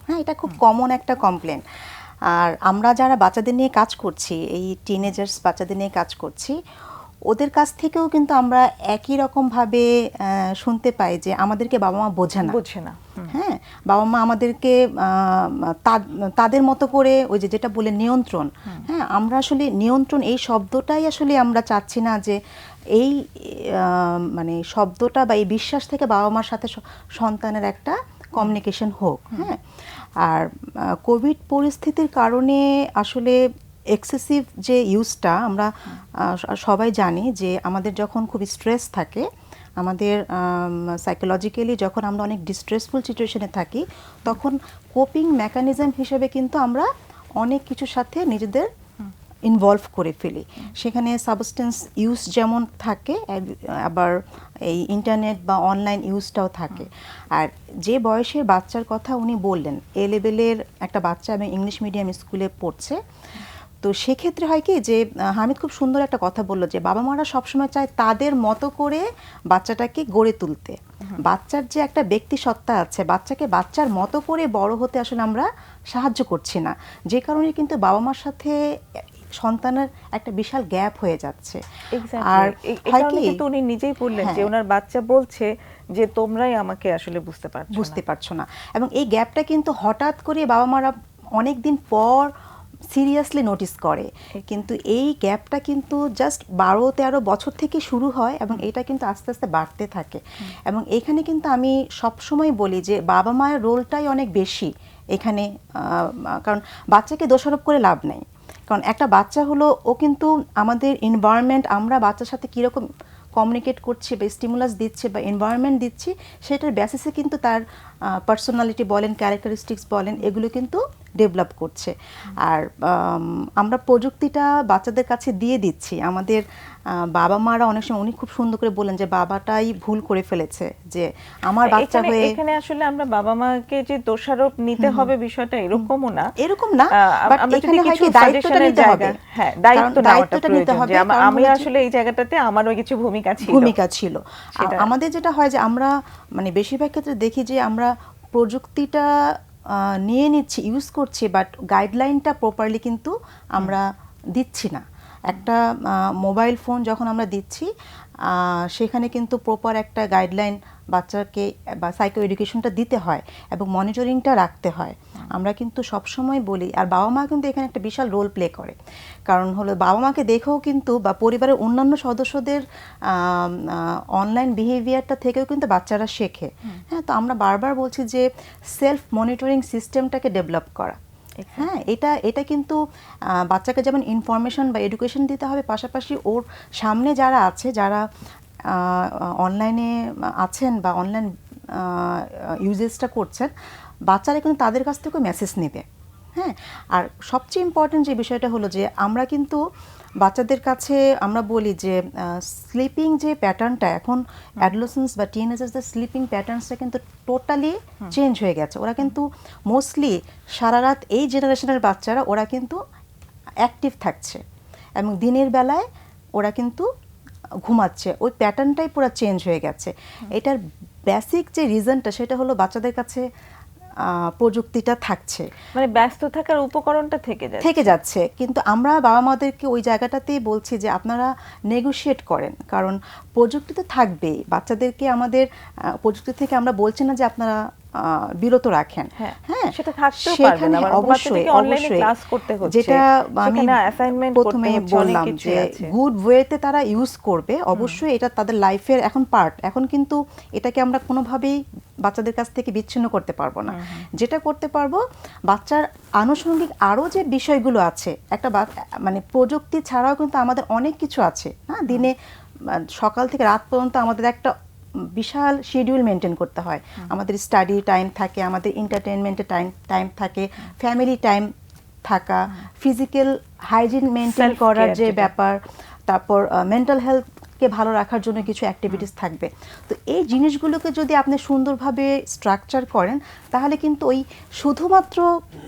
B: হ্যাঁ, এটা খুব কমন একটা কমপ্লেন। আর আমরা যারা বাচ্চাদের নিয়ে কাজ করছি, এই টিনেজার্স বাচ্চাদের নিয়ে কাজ করছি, ওদের কাছ থেকেও কিন্তু আমরা একই রকমভাবে শুনতে পাই যে আমাদেরকে বাবা মা বোঝে না। হ্যাঁ, বাবা মা আমাদেরকে তাদের মতো করে ওই যেটা বলে নিয়ন্ত্রণ। হ্যাঁ, আমরা আসলে নিয়ন্ত্রণ এই শব্দটাই আসলে আমরা চাচ্ছি না, যে এই মানে শব্দটা বা এই বিশ্বাস থেকে বাবা মার সাথে সন্তানের একটা কমিউনিকেশন হোক। হ্যাঁ, আর কোভিড পরিস্থিতির কারণে আসলে এক্সেসিভ যে ইউজটা, আমরা সবাই জানি যে আমাদের যখন খুব স্ট্রেস থাকে, আমাদের সাইকোলজিক্যালি যখন আমরা অনেক ডিস্ট্রেসফুল সিচুয়েশনে থাকি, তখন কোপিং মেকানিজম হিসেবে কিন্তু আমরা অনেক কিছুর সাথে নিজেদের ইনভলভ করে ফেলি। সেখানে সাবস্টেন্স ইউজ যেমন থাকে, আবার এই ইন্টারনেট বা অনলাইন ইউজটাও থাকে। আর যে বয়সের বাচ্চার কথা উনি বললেন, এ লেভেলের একটা বাচ্চা এবং ইংলিশ মিডিয়াম স্কুলে পড়ছে, তো সেক্ষেত্রে হয় কি যে হামিদ খুব সুন্দর একটা কথা বললো যে বাবা মারা সবসময় চায় তাদের মতো করে বাচ্চাটাকে গড়ে তুলতে। বাচ্চার যে একটা ব্যক্তি সত্তা আছে, বাচ্চাকে বাচ্চার মতো করে বড় হতে আসলে আমরা সাহায্য করছি না, যে কারণে কিন্তু বাবা মার সাথে সন্তানের একটা বিশাল গ্যাপ হয়ে যাচ্ছে।
A: আর কিন্তু উনি নিজেই বললেন যে ওনার বাচ্চা বলছে যে তোমরাই আমাকে আসলে বুঝতে পারছো না,
B: এবং এই গ্যাপটা কিন্তু হঠাৎ করে বাবা মারা অনেক দিন পর সিরিয়াসলি নোটিস করে, কিন্তু এই গ্যাপটা কিন্তু জাস্ট 12-13 বছর থেকে শুরু হয়, এবং এটা কিন্তু আস্তে আস্তে বাড়তে থাকে। এবং এখানে কিন্তু আমি সবসময় বলি যে বাবা মায়ের রোলটাই অনেক বেশি এখানে, কারণ বাচ্চাকে দোষারোপ করে লাভ নেই। কারণ একটা বাচ্চা হলো, ও কিন্তু আমাদের এনভায়রনমেন্ট, আমরা বাচ্চার সাথে কীরকম কমিউনিকেট করছি বা স্টিমুলাস দিচ্ছে বা এনভায়রনমেন্ট দিচ্ছি, সেটার বেসিসে কিন্তু তার পার্সোনালিটি বলেন, ক্যারেক্টারিস্টিক্স বলেন, এগুলো কিন্তু ডেভেলপ করছে। আর আমরা প্রযুক্তিটা বাচ্চাদের কাছে দিয়ে দিচ্ছি। আমাদের বাবা মারা অনেক সময়, উনি খুব সুন্দর করে বলেন যে বাবাটাই ভুল করে ফেলেছে, যে আমার বাচ্চা হয়ে।
A: এখানে আসলে আমরা বাবা মাকে যে দোষারোপ নিতে হবে বিষয়টা এরকমও না,
B: বাট এখানে হয় কি দায়িত্বটা নিতে হবে।
A: হ্যাঁ, দায়িত্বটা নিতে হবে। আমি আসলে এই জায়গাটাতে আমারও কিছু ভূমিকা ছিল।
B: আমাদের যেটা হয় যে আমরা মানে বেশিরভাগ ক্ষেত্রে দেখি যে আমরা প্রযুক্তিটা নিয়ে নিচ্ছি, ইউজ করছি, বাট গাইডলাইনটা প্রপারলি কিন্তু আমরা দিচ্ছি না। একটা মোবাইল ফোন যখন আমরা দিচ্ছি, সেখানে কিন্তু প্রপার একটা গাইডলাইন বাচ্চাকে বা সাইকো এডুকেশনটা দিতে হয় এবং মনিটরিংটা রাখতে হয়। আমরা কিন্তু সবসময় বলি, আর বাবা মা কিন্তু এখানে একটা বিশাল রোল প্লে করে। কারণ হলো বাবা মাকে দেখেও কিন্তু, বা পরিবারের অন্যান্য সদস্যদের অনলাইন বিহেভিয়ারটা থেকেও কিন্তু বাচ্চারা শেখে। হ্যাঁ, তো আমরা বারবার বলছি যে সেলফ মনিটরিং সিস্টেমটাকে ডেভেলপ করা, হ্যাঁ, এটা কিন্তু বাচ্চাকে যেমন ইনফরমেশন বা এডুকেশন দিতে হবে, পাশাপাশি ওর সামনে যারা আছে, যারা অনলাইনে আছেন বা অনলাইন ইউজেসটা করছেন, বাচ্চারা কিন্তু তাদের কাছ থেকে মেসেজ নেবে। হ্যাঁ, আর সবচেয়ে ইম্পর্টেন্ট যে বিষয়টা হলো যে আমরা কিন্তু বাচ্চাদের কাছে আমরা বলি যে স্লিপিং যে প্যাটার্নটা এখন অ্যাডোলেসেন্স বা টিনেজার্সদের স্লিপিং প্যাটার্নসটা কিন্তু টোটালি চেঞ্জ হয়ে গেছে। ওরা কিন্তু মোস্টলি সারা রাত, এই জেনারেশনের বাচ্চারা ওরা কিন্তু অ্যাক্টিভ থাকছে এবং দিনের বেলায় ওরা কিন্তু ঘুমাচ্ছে। ওই প্যাটার্নটাই পুরো চেঞ্জ হয়ে গেছে। এটার বেসিক যে রিজনটা সেটা হলো বাচ্চাদের কাছে প্রযুক্তিটা থাকছে,
A: মানে ব্যস্ত থাকার উপকরণটা থেকে
B: যাচ্ছে। কিন্তু আমরা বাবা মাদেরকে ওই জায়গাটাতেই বলছি যে আপনারা নেগোশিয়েট করেন, কারণ প্রযুক্তি তো থাকবেই। বাচ্চাদেরকে আমাদের প্রযুক্তি থেকে আমরা বলছি না যে আপনারা বিরত রাখেন।
A: হ্যাঁ, সেটা থাকতেও পারবে না,
B: অবশ্যই
A: অনলাইনে ক্লাস করতে হচ্ছে,
B: যেটা আমি
A: অ্যাসাইনমেন্ট
B: প্রথমে বললাম যে গুড ওয়েতে তারা ইউজ করবে, অবশ্যই এটা তাদের লাইফের এখন পার্ট। এখন কিন্তু এটাকে আমরা কোনোভাবেই বাচ্চাদের কাছ থেকে বিচ্ছিন্ন করতে পারবো না। যেটা করতে পারবো, বাচ্চার আনুষঙ্গিক আরও যে বিষয়গুলো আছে, একটা মানে প্রযুক্তি ছাড়াও কিন্তু আমাদের অনেক কিছু আছে। হ্যাঁ, দিনে সকাল থেকে রাত পর্যন্ত আমাদের একটা বিশাল শিডিউল মেনটেন করতে হয়। আমাদের স্টাডি টাইম থাকে, আমাদের এন্টারটেইনমেন্টের টাইম থাকে, ফ্যামিলি টাইম থাকা, ফিজিক্যাল হাইজিন মেনটেন করার যে ব্যাপার, তারপর মেন্টাল হেলথকে ভালো রাখার জন্য কিছু অ্যাক্টিভিটিস থাকবে। তো এই জিনিসগুলোকে যদি আপনি সুন্দরভাবে স্ট্রাকচার করেন, তাহলে কিন্তু ওই শুধুমাত্র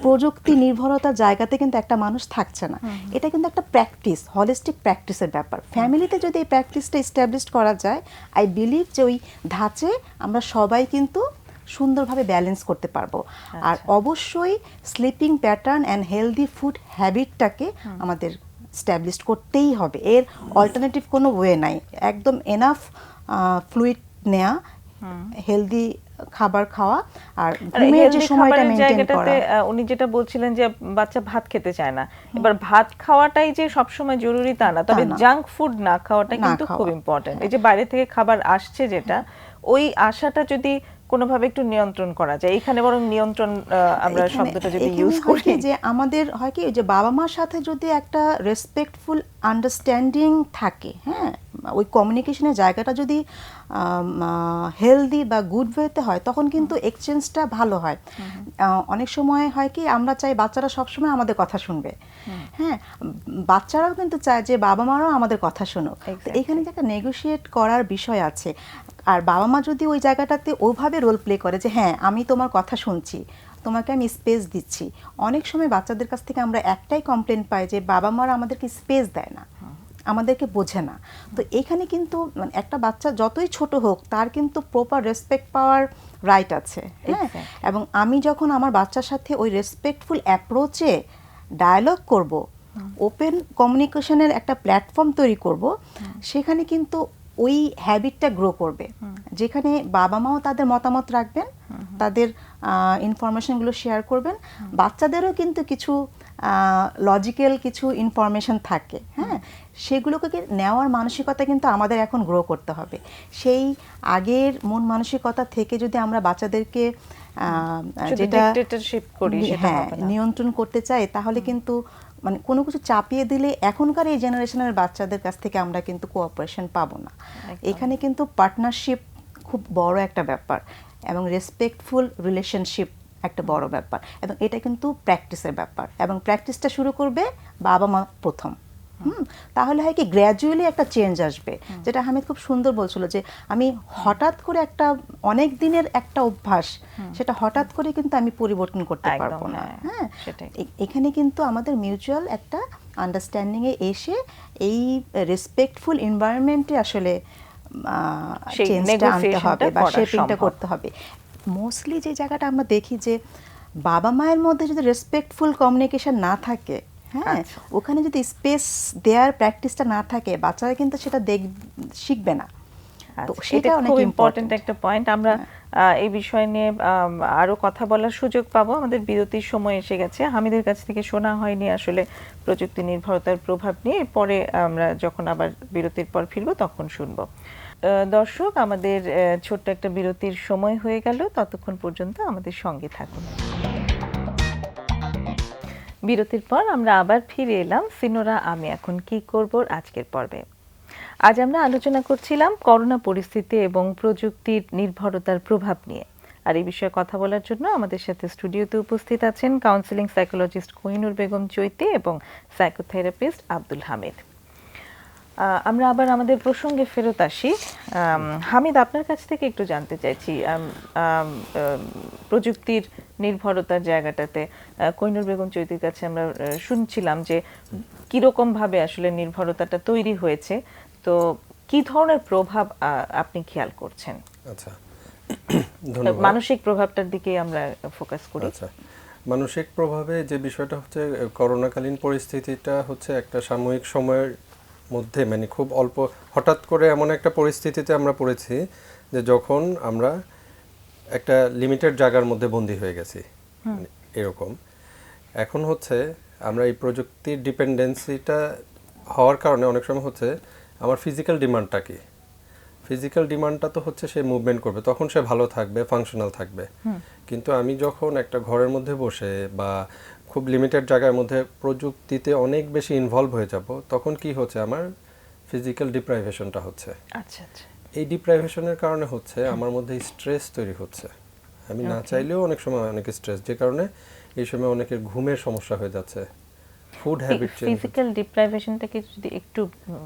B: প্রযুক্তি নির্ভরতার জায়গাতে কিন্তু একটা মানুষ থাকছে না। এটা কিন্তু একটা প্র্যাকটিস, হলিস্টিক প্র্যাকটিসের ব্যাপার। ফ্যামিলিতে যদি এই প্র্যাকটিসটা এস্টাবলিশ করা যায়, আই বিলিভ যে ওই ধাঁচে আমরা সবাই কিন্তু সুন্দরভাবে ব্যালেন্স করতে পারবো। আর অবশ্যই sleeping pattern and healthy food হ্যাবিটটাকে আমাদের স্ট্যাবলিশ করতেই হবে। এর অল্টারনেটিভ কোনো ওয়ে নাই। একদম এনাফ ফ্লুইড নেওয়া, হেলদি খাবার খাওয়া, আর ঘুমের যে সময়টা মেইনটেইন করা।
A: উনি যেটা বলছিলেন যে বাচ্চা ভাত খেতে চায় না, এবার ভাত খাওয়াটাই যে সবসময় জরুরি তা না, তবে জাঙ্ক ফুড না খাওয়াটা কিন্তু খুব ইম্পর্টেন্ট। এই যে বাইরে থেকে খাবার আসছে যেটা, ওই আশাটা যদি কোনোভাবে একটু নিয়ন্ত্রণ করা যায়, এখানে বরং নিয়ন্ত্রণ আমরা শব্দটা যদি ইউজ করি,
B: যে আমাদের হয় কি যে বাবা মার সাথে যদি একটা রেসপেক্টফুল আন্ডারস্ট্যান্ডিং থাকে, হ্যাঁ, ওই কমিউনিকেশনের জায়গাটা যদি হেলদি বা গুড ওয়েতে হয়, তখন কিন্তু এক্সচেঞ্জটা ভালো হয়। অনেক সময় হয় কি আমরা চাই বাচ্চারা সবসময় আমাদের কথা শুনবে, হ্যাঁ, বাচ্চারাও কিন্তু চায় যে বাবা মারাও আমাদের কথা শুনুক। এখানে যে একটা নেগোশিয়েট করার বিষয় আছে। আর বাবা মা যদি ওই জায়গাটাতে ওইভাবে রোল প্লে করে যে হ্যাঁ আমি তোমার কথা শুনছি, তোমাকে আমি স্পেস দিচ্ছি। অনেক সময় বাচ্চাদের কাছ থেকে আমরা একটাই কমপ্লেন পাই যে বাবা মারা আমাদেরকে স্পেস দেয় না, আমাদেরকে বোঝে না। তো এখানে কিন্তু একটা বাচ্চা যতই ছোট হোক তার কিন্তু প্রপার রেসপেক্ট পাওয়ার রাইট আছে। হ্যাঁ, এবং আমি যখন আমার বাচ্চার সাথে ওই রেসপেক্টফুল অ্যাপ্রোচে ডায়ালগ করব, ওপেন কমিউনিকেশনের একটা প্ল্যাটফর্ম তৈরি করব, সেখানে কিন্তু ওই হ্যাবিটটা গ্রো করবে, যেখানে বাবা মাও তাদের মতামত রাখবেন, তাদের ইনফরমেশনগুলো শেয়ার করবেন। বাচ্চাদেরও কিন্তু কিছু লজিক্যাল কিছু ইনফরমেশন থাকে, হ্যাঁ, সেগুলোকে নেওয়ার মানসিকতা কিন্তু আমাদের এখন গ্রো করতে হবে। সেই আগের মন মানসিকতা থেকে যদি আমরা বাচ্চাদেরকে যেটা নিয়ন্ত্রণ করতে চাই, তাহলে কিন্তু মানে কোনো কিছু চাপিয়ে দিলে এখনকার এই জেনারেশনের বাচ্চাদের কাছ থেকে আমরা কিন্তু কোঅপারেশন পাবো না। এখানে কিন্তু পার্টনারশিপ খুব বড় একটা ব্যাপার, এবং রেসপেক্টফুল রিলেশনশিপ একটা বড় ব্যাপার, এবং এটা কিন্তু প্র্যাকটিসের ব্যাপার, এবং প্র্যাকটিসটা শুরু করবে বাবা মা প্রথম। তাহলে হয় কি গ্র্যাজুয়ালি একটা চেঞ্জ আসবে। যেটা হামিদ খুব সুন্দর বলছিল যে আমি হঠাৎ করে একটা অনেক দিনের একটা অভ্যাস, সেটা হঠাৎ করে কিন্তু আমি পরিবর্তন করতে পারবো না। হ্যাঁ, এখানে কিন্তু আমাদের মিউচুয়াল একটা আন্ডারস্ট্যান্ডিং এ এসে এই রেসপেক্টফুল এনভায়রনমেন্টে আসলে চেঞ্জটা আনতে হবে বা শেপিংটা করতে হবে। মোস্টলি যে জায়গাটা আমরা দেখি যে বাবা মায়ের মধ্যে যদি রেসপেক্টফুল কমিউনিকেশন না থাকে, হ্যাঁ, ওখানে যদি স্পেস দেওয়ার প্র্যাকটিসটা না থাকে, বাচ্চারা কিন্তু সেটা শিখবে না।
A: তো সেটা অনেক ইম্পর্টেন্ট একটা পয়েন্ট। আমরা এই বিষয় নিয়ে আরো কথা বলার সুযোগ পাবো। আমাদের বিরতির সময় এসে গেছে। হামিদের কাছ থেকে শোনা হয়নি আসলে প্রযুক্তি নির্ভরতার প্রভাব নিয়ে, পরে আমরা যখন আবার বিরতির পর ফিরবো তখন শুনবো। দর্শক, আমাদের ছোট্ট একটা বিরতির সময় হয়ে গেল, ততক্ষণ পর্যন্ত আমাদের সঙ্গে থাকুন। বিরতির পর আমরা আবার ফিরে এলাম সিনোরা আমি এখন কি করব আজকের পর্বে। আজ আমরা আলোচনা করছিলাম করোনা পরিস্থিতি এবং প্রযুক্তির নির্ভরতার প্রভাব নিয়ে। আর এই বিষয়ে কথা বলার জন্য আমাদের সাথে স্টুডিওতে উপস্থিত আছেন কাউন্সিলিং সাইকোলজিস্ট কোহিনুর বেগম চৈতি এবং সাইকোথেরাপিস্ট আব্দুল হামিদ। আমরা আবার আমাদের প্রসঙ্গে ফেরত আসি। হামিদ, আপনার কাছ থেকে একটু জানতে চাইছি প্রযুক্তির নির্ভরতার জায়গাটাতে কোহিনুর বেগম চৈতির কাছে আমরা শুনছিলাম যে কিরকম ভাবে আসলে নির্ভরতাটা তৈরি হয়েছে, তো কি ধরনের প্রভাব আপনি খেয়াল করছেন?
D: আচ্ছা,
A: মানসিক প্রভাবটার দিকে আমরা ফোকাস করি।
D: আচ্ছা, মানসিক প্রভাবে যে বিষয়টা হচ্ছে করোনাকালীন পরিস্থিতিটা হচ্ছে একটা সাময়িক সময়ের মধ্যে, মানে খুব অল্প হঠাৎ করে এমন একটা পরিস্থিতিতে আমরা পড়েছি যে যখন আমরা একটা লিমিটেড জায়গার মধ্যে বন্দী হয়ে গেছি, এরকম। এখন হচ্ছে আমরা এই প্রযুক্তির ডিপেন্ডেন্সিটা হওয়ার কারণে অনেক সময় হচ্ছে আমার ফিজিক্যাল ডিমান্ডটা কি, ফিজিক্যাল ডিমান্ডটা তো হচ্ছে সে মুভমেন্ট করবে, তখন সে ভালো থাকবে, ফাংশনাল থাকবে। কিন্তু আমি যখন একটা ঘরের মধ্যে বসে বা খুব লিমিটেড জায়গার মধ্যে প্রযুক্তিতে অনেক বেশি ইনভলভ হয়ে যাব, তখন কি হচ্ছে আমার ফিজিক্যাল ডিপ্রাইভেশনটা হচ্ছে।
A: আচ্ছা আচ্ছা।
D: এই ডিপ্রাইভেশনের কারণে হচ্ছে আমার মধ্যে স্ট্রেস তৈরি হচ্ছে। আমি না চাইলেও অনেক সময় অনেক স্ট্রেস, যে কারণে এই সময় অনেকের ঘুমের সমস্যা হয়ে যাচ্ছে, ফুড হ্যাবিট চেঞ্জ।
A: ফিজিক্যাল ডিপ্রাইভেশনটাকে যদি একটু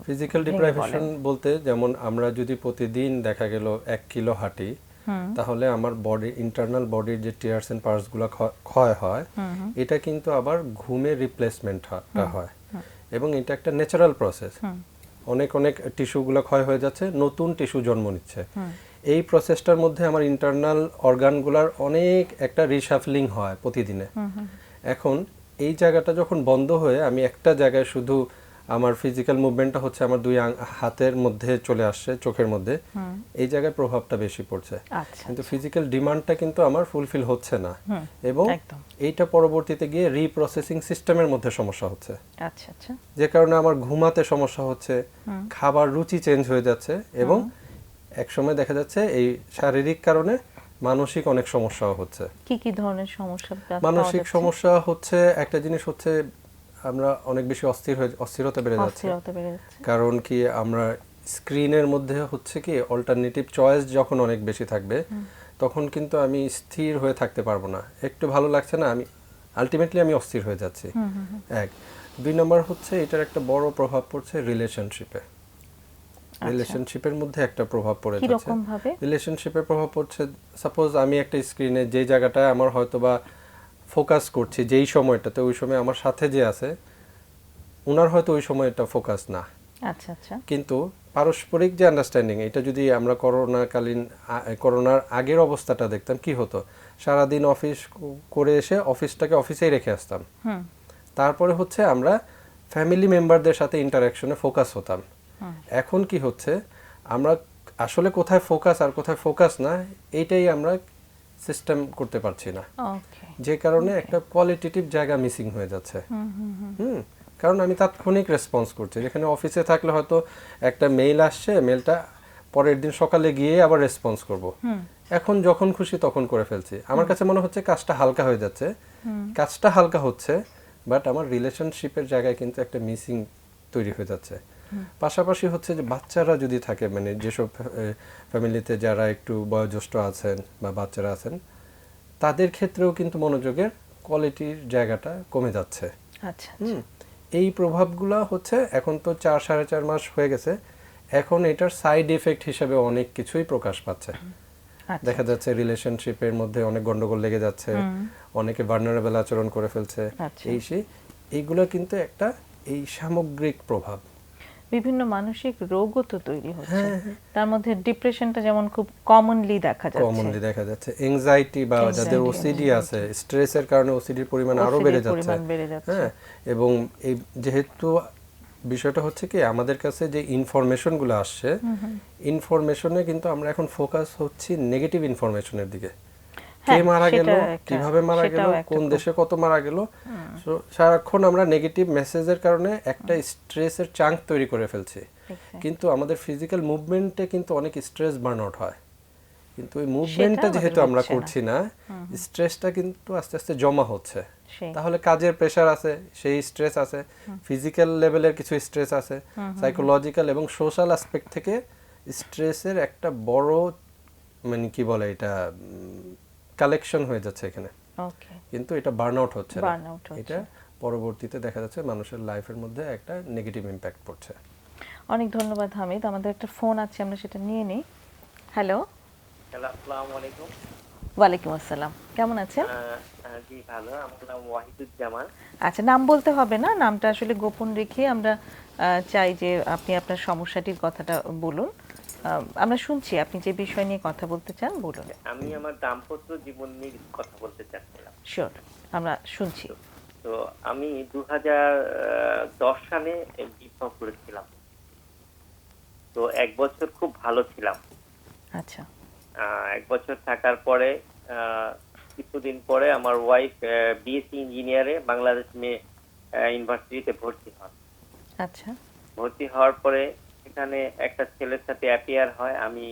D: ফিজিক্যাল ডিপ্রাইভেশন বলতে যেমন আমরা যদি প্রতিদিন দেখা গেল 1 কিলো হাঁটি, তাহলে আমার বডি ইন্টারনাল বডির যে টিয়ার্স এন্ড পার্টস গুলো ক্ষয় হয়, এটা কিন্তু আবার ঘুমের রিপ্লেসমেন্টটা হয়, এবং এটা একটা ন্যাচারাল প্রসেস। অনেক অনেক টিস্যুগুলো ক্ষয় হয়ে যাচ্ছে, নতুন টিস্যু জন্ম নিচ্ছে। এই প্রসেসটার মধ্যে আমার ইন্টারনাল অর্গানগুলোর অনেক একটা রিশাফলিং হয় প্রতিদিনে। এখন এই জায়গাটা যখন বন্ধ হয়ে আমি একটা জায়গায় শুধু আমার ফিজিক্যাল মুভমেন্টটা হচ্ছে আমার 2 হাতের মধ্যে চলে আসছে, চোখের মধ্যে, এই জায়গায় প্রভাবটা বেশি পড়ছে। কিন্তু ফিজিক্যাল ডিমান্ডটা কিন্তু আমার ফুলফিল হচ্ছে না, এবং এইটা পরবর্তীতে গিয়ে রিপ্রসেসিং সিস্টেমের মধ্যে সমস্যা হচ্ছে।
A: আচ্ছা আচ্ছা।
D: যে কারণে আমার ঘুমাতে সমস্যা হচ্ছে, খাবার রুচি চেঞ্জ হয়ে যাচ্ছে, এবং একসময় দেখা যাচ্ছে এই শারীরিক কারণে মানসিক অনেক সমস্যাও হচ্ছে।
A: কি কি ধরনের সমস্যা?
D: মানসিক সমস্যা হচ্ছে একটা জিনিস হচ্ছে আমরা অনেক বেশি অস্থিরতা বেড়ে যাচ্ছে। কারণ কি আমরা স্ক্রিনের মধ্যে হচ্ছে কি অল্টারনেটিভ চয়েস যখন অনেক বেশি থাকবে, তখন কিন্তু আমি স্থির হয়ে থাকতে পারবো না। একটু ভালো লাগছে না, আমি আলটিমেটলি আমি অস্থির হয়ে যাচ্ছি। 1 2 নম্বর হচ্ছে এটার একটা বড় প্রভাব পড়ছে রিলেশনশিপে। রিলেশনশিপের মধ্যে একটা প্রভাব পড়ে যাচ্ছে। রিলেশনশিপের প্রভাব পড়ছে, সাপোজ আমি একটা স্ক্রিনে যে জায়গাটায় আমার হয়তোবা ফোকাস করছি যেই সময়টাতে, ওই সময় আমার সাথে যে আছে ওনার হয়তো ওই সময়টা ফোকাস না।
A: আচ্ছা আচ্ছা।
D: কিন্তু পারস্পরিক যে আন্ডারস্ট্যান্ডিং, এটা যদি আমরা করোনার আগের অবস্থাটা দেখতাম, কি হতো, সারাদিন অফিস করে এসে অফিসটাকে অফিসেই রেখে আসতাম, তারপরে হচ্ছে আমরা ফ্যামিলি মেম্বারদের সাথে ইন্টারাকশনে ফোকাস হতাম। এখন কি হচ্ছে, আমরা আসলে কোথায় ফোকাস আর কোথায় ফোকাস না, এইটাই আমরা সিস্টেম করতে পারছি না, যে কারণে একটা কোয়ালিটেটিভ জায়গা মিসিং হয়ে যাচ্ছে। কারণ আমি তাৎক্ষণিক রেসপন্স করছি, যেখানে অফিসে থাকলে হয়তো একটা মেইল আসছে, মেইলটা পরের দিন সকালে গিয়ে আবার রেসপন্স করব, এখন যখন খুশি তখন করে ফেলছি। আমার কাছে মনে হচ্ছে কাজটা হালকা হয়ে যাচ্ছে, কাজটা হালকা হচ্ছে, বাট আমার রিলেশনশিপের জায়গায় কিন্তু একটা মিসিং তৈরি হয়ে যাচ্ছে। পাশাপাশি হচ্ছে যে বাচ্চারা যদি থাকে, মানে যেসব ফ্যামিলিতে যারা একটু বয়োজ্যেষ্ঠ আছেন বা বাচ্চারা আছেন, তাদের ক্ষেত্রেও কিন্তু মনোযোগের কোয়ালিটির জায়গাটা কমে যাচ্ছে।
A: আচ্ছা।
D: এই প্রভাবগুলো হচ্ছে এখন তো 4-4.5 মাস হয়ে গেছে, এখন এটার সাইড এফেক্ট হিসেবে অনেক কিছুই প্রকাশ পাচ্ছে। দেখা যাচ্ছে রিলেশনশিপের মধ্যে অনেক গন্ডগোল লেগে যাচ্ছে, অনেকে ভালনারেবল আচরণ করে ফেলছে, এইগুলো কিন্তু একটা এই সামগ্রিক প্রভাব।
A: বিভিন্ন মানসিক রোগও তো তৈরি হচ্ছে, তার মধ্যে ডিপ্রেশনটা যেমন খুব কমনলি দেখা যাচ্ছে,
D: এনজাইটি বা যাদের ওসিডি আছে, স্ট্রেসের কারণে ওসিডির পরিমাণ আরো বেড়ে যাচ্ছে। হ্যাঁ, এবং এই যেহেতু বিষয়টা হচ্ছে কি আমাদের কাছে যে ইনফরমেশনগুলো আসছে, ইনফরমেশনে কিন্তু আমরা এখন ফোকাস হচ্ছি নেগেটিভ ইনফরমেশনের দিকে। কে মারা গেল, কিভাবে মারা গেল, কোন দেশে কত মারা গেল, সারাক্ষণ আমরা নেগেটিভ মেসেজের কারণে একটা স্ট্রেসের চাঙ্ক তৈরি করে ফেলছি। কিন্তু আমাদের ফিজিক্যাল মুভমেন্টে কিন্তু অনেক স্ট্রেস বার্ন আউট হয়, কিন্তু ওই মুভমেন্টটা
A: সেটা
D: যেহেতু
A: আমাদের
D: আমরা
A: হচ্ছে না।
D: করছি না, স্ট্রেসটা কিন্তু আস্তে আস্তে জমা হচ্ছে।
A: সেই
D: তাহলে কাজের প্রেশার আছে, সেই স্ট্রেস আছে, ফিজিক্যাল লেভেলের কিছু স্ট্রেস আছে, সাইকোলজিক্যাল এবং সোশ্যাল অ্যাসপেক্ট থেকে স্ট্রেসের একটা বড় মানে কি বলে এটা কালেকশন হয়ে যাচ্ছে এখানে।
A: ওকে,
D: কিন্তু এটা বার্নআউট হচ্ছে না,
A: বার্নআউট হচ্ছে।
D: এটা পরবর্তীতে দেখা যাচ্ছে মানুষের লাইফের মধ্যে একটা নেগেটিভ ইম্প্যাক্ট পড়ছে।
A: অনেক ধন্যবাদ হামিদ। আমাদের একটা ফোন আছে, আমরা সেটা নিয়ে নিই। হ্যালো।
E: হ্যালো, আসসালামু আলাইকুম।
A: ওয়ালাইকুম আসসালাম, কেমন আছেন?
E: জি ভালো, আমার নাম ওয়াহিদুজ্জামান।
A: আচ্ছা, নাম বলতে হবে না, নামটা আসলে গোপন রেখে আমরা চাই যে আপনি আপনার সমস্যাটির কথাটা বলুন। আমরা শুনছি আপনি যে বিষয় নিয়ে কথা বলতে চান, বলুন।
E: আমি আমার দাম্পত্য জীবন নিয়ে কথা বলতে চাচ্ছিলাম।
A: শিওর, আমরা শুনছি।
E: তো আমি 2010 সালে বিবাহ করেছিলাম। তো 1 বছর খুব ভালো ছিলাম।
A: আচ্ছা
E: 1 বছর থাকার পরে কিছুদিন পরে আমার ওয়াইফ বিএসসি ইঞ্জিনিয়ারে বাংলাদেশ ইউনিভার্সিটিতে ভর্তি হন।
A: আচ্ছা
E: ভর্তি হওয়ার পরে এখানে একটা ছেলের সাথে অ্যাপিয়ার হয়। আমি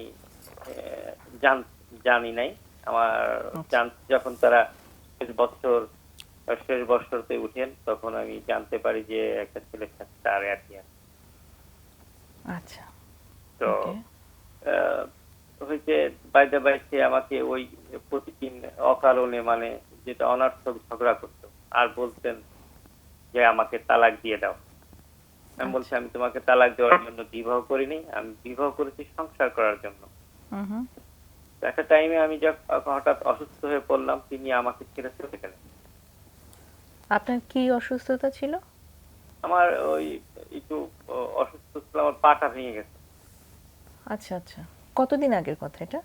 E: জানি নাই। আমার যখন তারা শেষ বছরতে উঠেন, তখন আমি জানতে পারি যে একটা ছেলের সাথে তার অ্যাপিয়ার।
A: আচ্ছা
E: তো
A: ওকে।
E: হয়েছে বাইরে বাইরে আমাকে ওই প্রতিদিন অকারণে মানে যেটা অনর্থক ঝগড়া করতো আর বলতেন যে আমাকে তালাক দিয়ে দাও। আমি বলছি আমি তোমাকে তালাক দেওয়ার জন্য বিবাহ করিনি, আমি বিবাহ করেছি সংসার করার জন্য।
A: হুম।
E: তো একটা টাইমে আমি যখন হঠাৎ অসুস্থ হয়ে পড়লাম, তিনি আমাকে ছেড়ে চলে গেলেন।
A: আপনার কি অসুস্থতা ছিল?
E: আমার ওই একটু অসুস্থ ছিল, আমার পাটা ভেঙে গেছে।
A: আচ্ছা আচ্ছা, কতদিন আগের কথা এটা?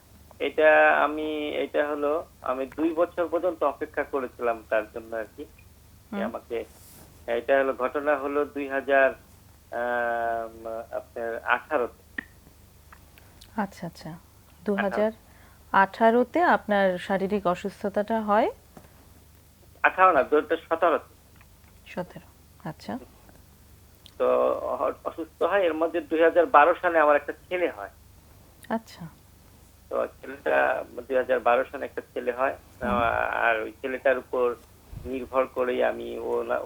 E: এটা হলো আমি 2 বছর পর্যন্ত অপেক্ষা করেছিলাম তার জন্য আর কি, যে আমাকে। এটা হলো ঘটনা হলো 2018-তে।
A: আচ্ছা আচ্ছা, 2018-তে আপনার শারীরিক অসুস্থতাটা হয়?
E: 18 না, 2017-তে।
A: 17। আচ্ছা
E: তো অসুস্থ হয়, এর মধ্যে 2012 সালে আমার একটা ছেলে হয়।
A: আচ্ছা
E: তো ছেলেটা 2012 সালে একটা ছেলে হয়। আর ওই ছেলেটার উপর নির্ভর করেই আমি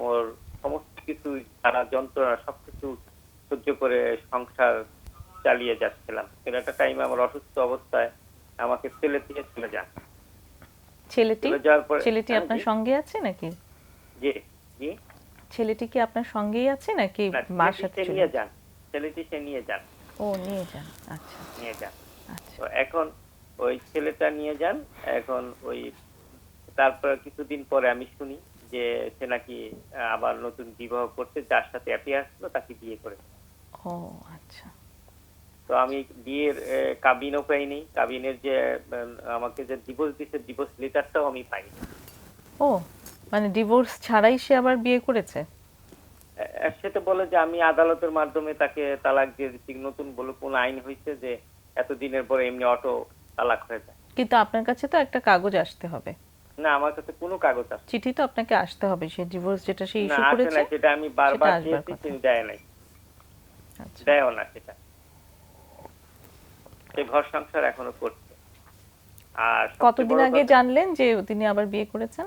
E: ওর সমস্ত কিছু সারা যন্ত্রণা সবকিছু সহ্য করে সংসার চালিয়ে যাচ্ছিলাম। একটা টাইমে আমার অসুস্থ অবস্থায় আমাকে ফেলে দিয়ে চলে যান।
A: ছেলেটি আপনার সঙ্গে আছে নাকি?
E: জি জি।
A: ছেলেটি কি আপনার সঙ্গেই আছে নাকি
E: না,
A: মার সাথে
E: নিয়ে যান, ছেলেটি সে নিয়ে যান।
A: ও নিয়ে যান, আচ্ছা
E: নিয়ে যান।
A: আচ্ছা
E: তো এখন ওই ছেলেটা নিয়ে যান। এখন ওই তারপর কিছুদিন পরে আমি শুনি যে সে নাকি আবার নতুন বিবাহ করতে, যার সাথে অ্যাফেয়ার ছিল তাকে বিয়ে করেছে।
A: ও আচ্ছা।
E: তো আমি বিয়ের কাবিনও পাইনি, কাবিনের যে আমাকে যে ডিভোর্স দিয়েছে ডিভোর্স লেটারটাও আমি পাইনি।
A: ও মানে ডিভোর্স ছাড়াই সে আবার বিয়ে করেছে?
E: সে তো বলে যে আমি আদালতের মাধ্যমে তাকে তালাক দিয়ে দিচ্ছি। নতুন বলে কোন আইন হয়েছে যে এতদিনের পরে এমনি অটো তালাক হয়ে যায়?
A: কিন্তু আপনার কাছে তো একটা কাগজ আসতে হবে।
E: না, আমার কাছে কোনো কাগজ আসে না।
A: চিঠি তো আপনাকে আসতে হবে, সে ডিভোর্স যেটা সে ইস্যু
E: না, আসে
A: করেছে
E: না, সেটা আমি বারবার
A: সেটা আসবার
E: দিয়েছি,
A: কথা।
E: তিনি দেয় নাই,
A: আচ্ছা
E: দেয়ও না সেটা। সে ঘর সংসার এখনো করছে। আর সবচেয়ে
A: কতদিন
E: বড়
A: আগে
E: কথা,
A: জানলেন যে তিনি আবার বিয়ে করেছেন?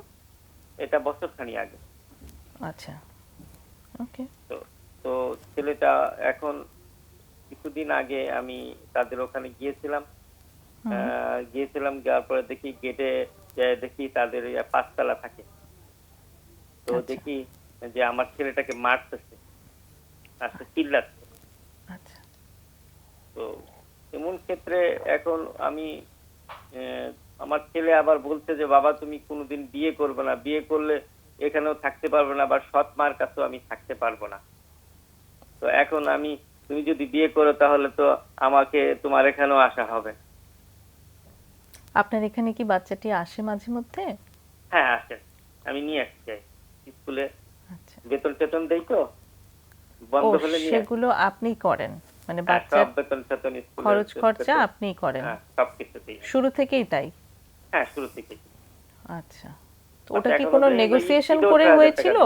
E: এটা বছরখানি আগে।
A: আচ্ছা ওকে।
E: তো তো ছেলেটা এখন কিছুদিন আগে আমি তাদের ওখানে গিয়েছিলাম। যাওয়ার পরে দেখি গেটে দেখি তাদের 5 তলা থাকে। তো
A: আচ্ছা।
E: দেখি যে আমার ছেলেটাকে মারতেছে, আচ্ছা চিল্লাচ্ছে।
A: আচ্ছা
E: তো এমন ক্ষেত্রে এখন আমি আমার ছেলে আবার বলছে যে বাবা তুমি কোনোদিন বিয়ে করবে না, বিয়ে করলে এখানেও থাকতে পারবে না, বা সৎ মার কাছেও আমি থাকতে পারবো না। তো এখন তুমি যদি বিয়ে করো তাহলে তো আমাকে তোমার এখানেও আসা হবে।
A: আপনার এখানে কি বাচ্চাটি আসে মাঝে মধ্যে?
E: হ্যাঁ আসে, আমি নিয়ে আসতে চাই স্কুলে।
A: আচ্ছা
E: বেতন দেই তো,
A: ও
E: বন্ধ হলে নিয়ে
A: সেগুলো আপনিই করেন, মানে
E: সব
A: বাচ্চার
E: বেতন
A: খরচ খরচা আপনিই করেন?
E: সবকিছুতেই।
A: শুরু থেকেই তাই?
E: হ্যাঁ শুরু থেকেই।
A: আচ্ছা, তো ওটা কি কোনো নেগোসিয়েশন করে হয়েছিল?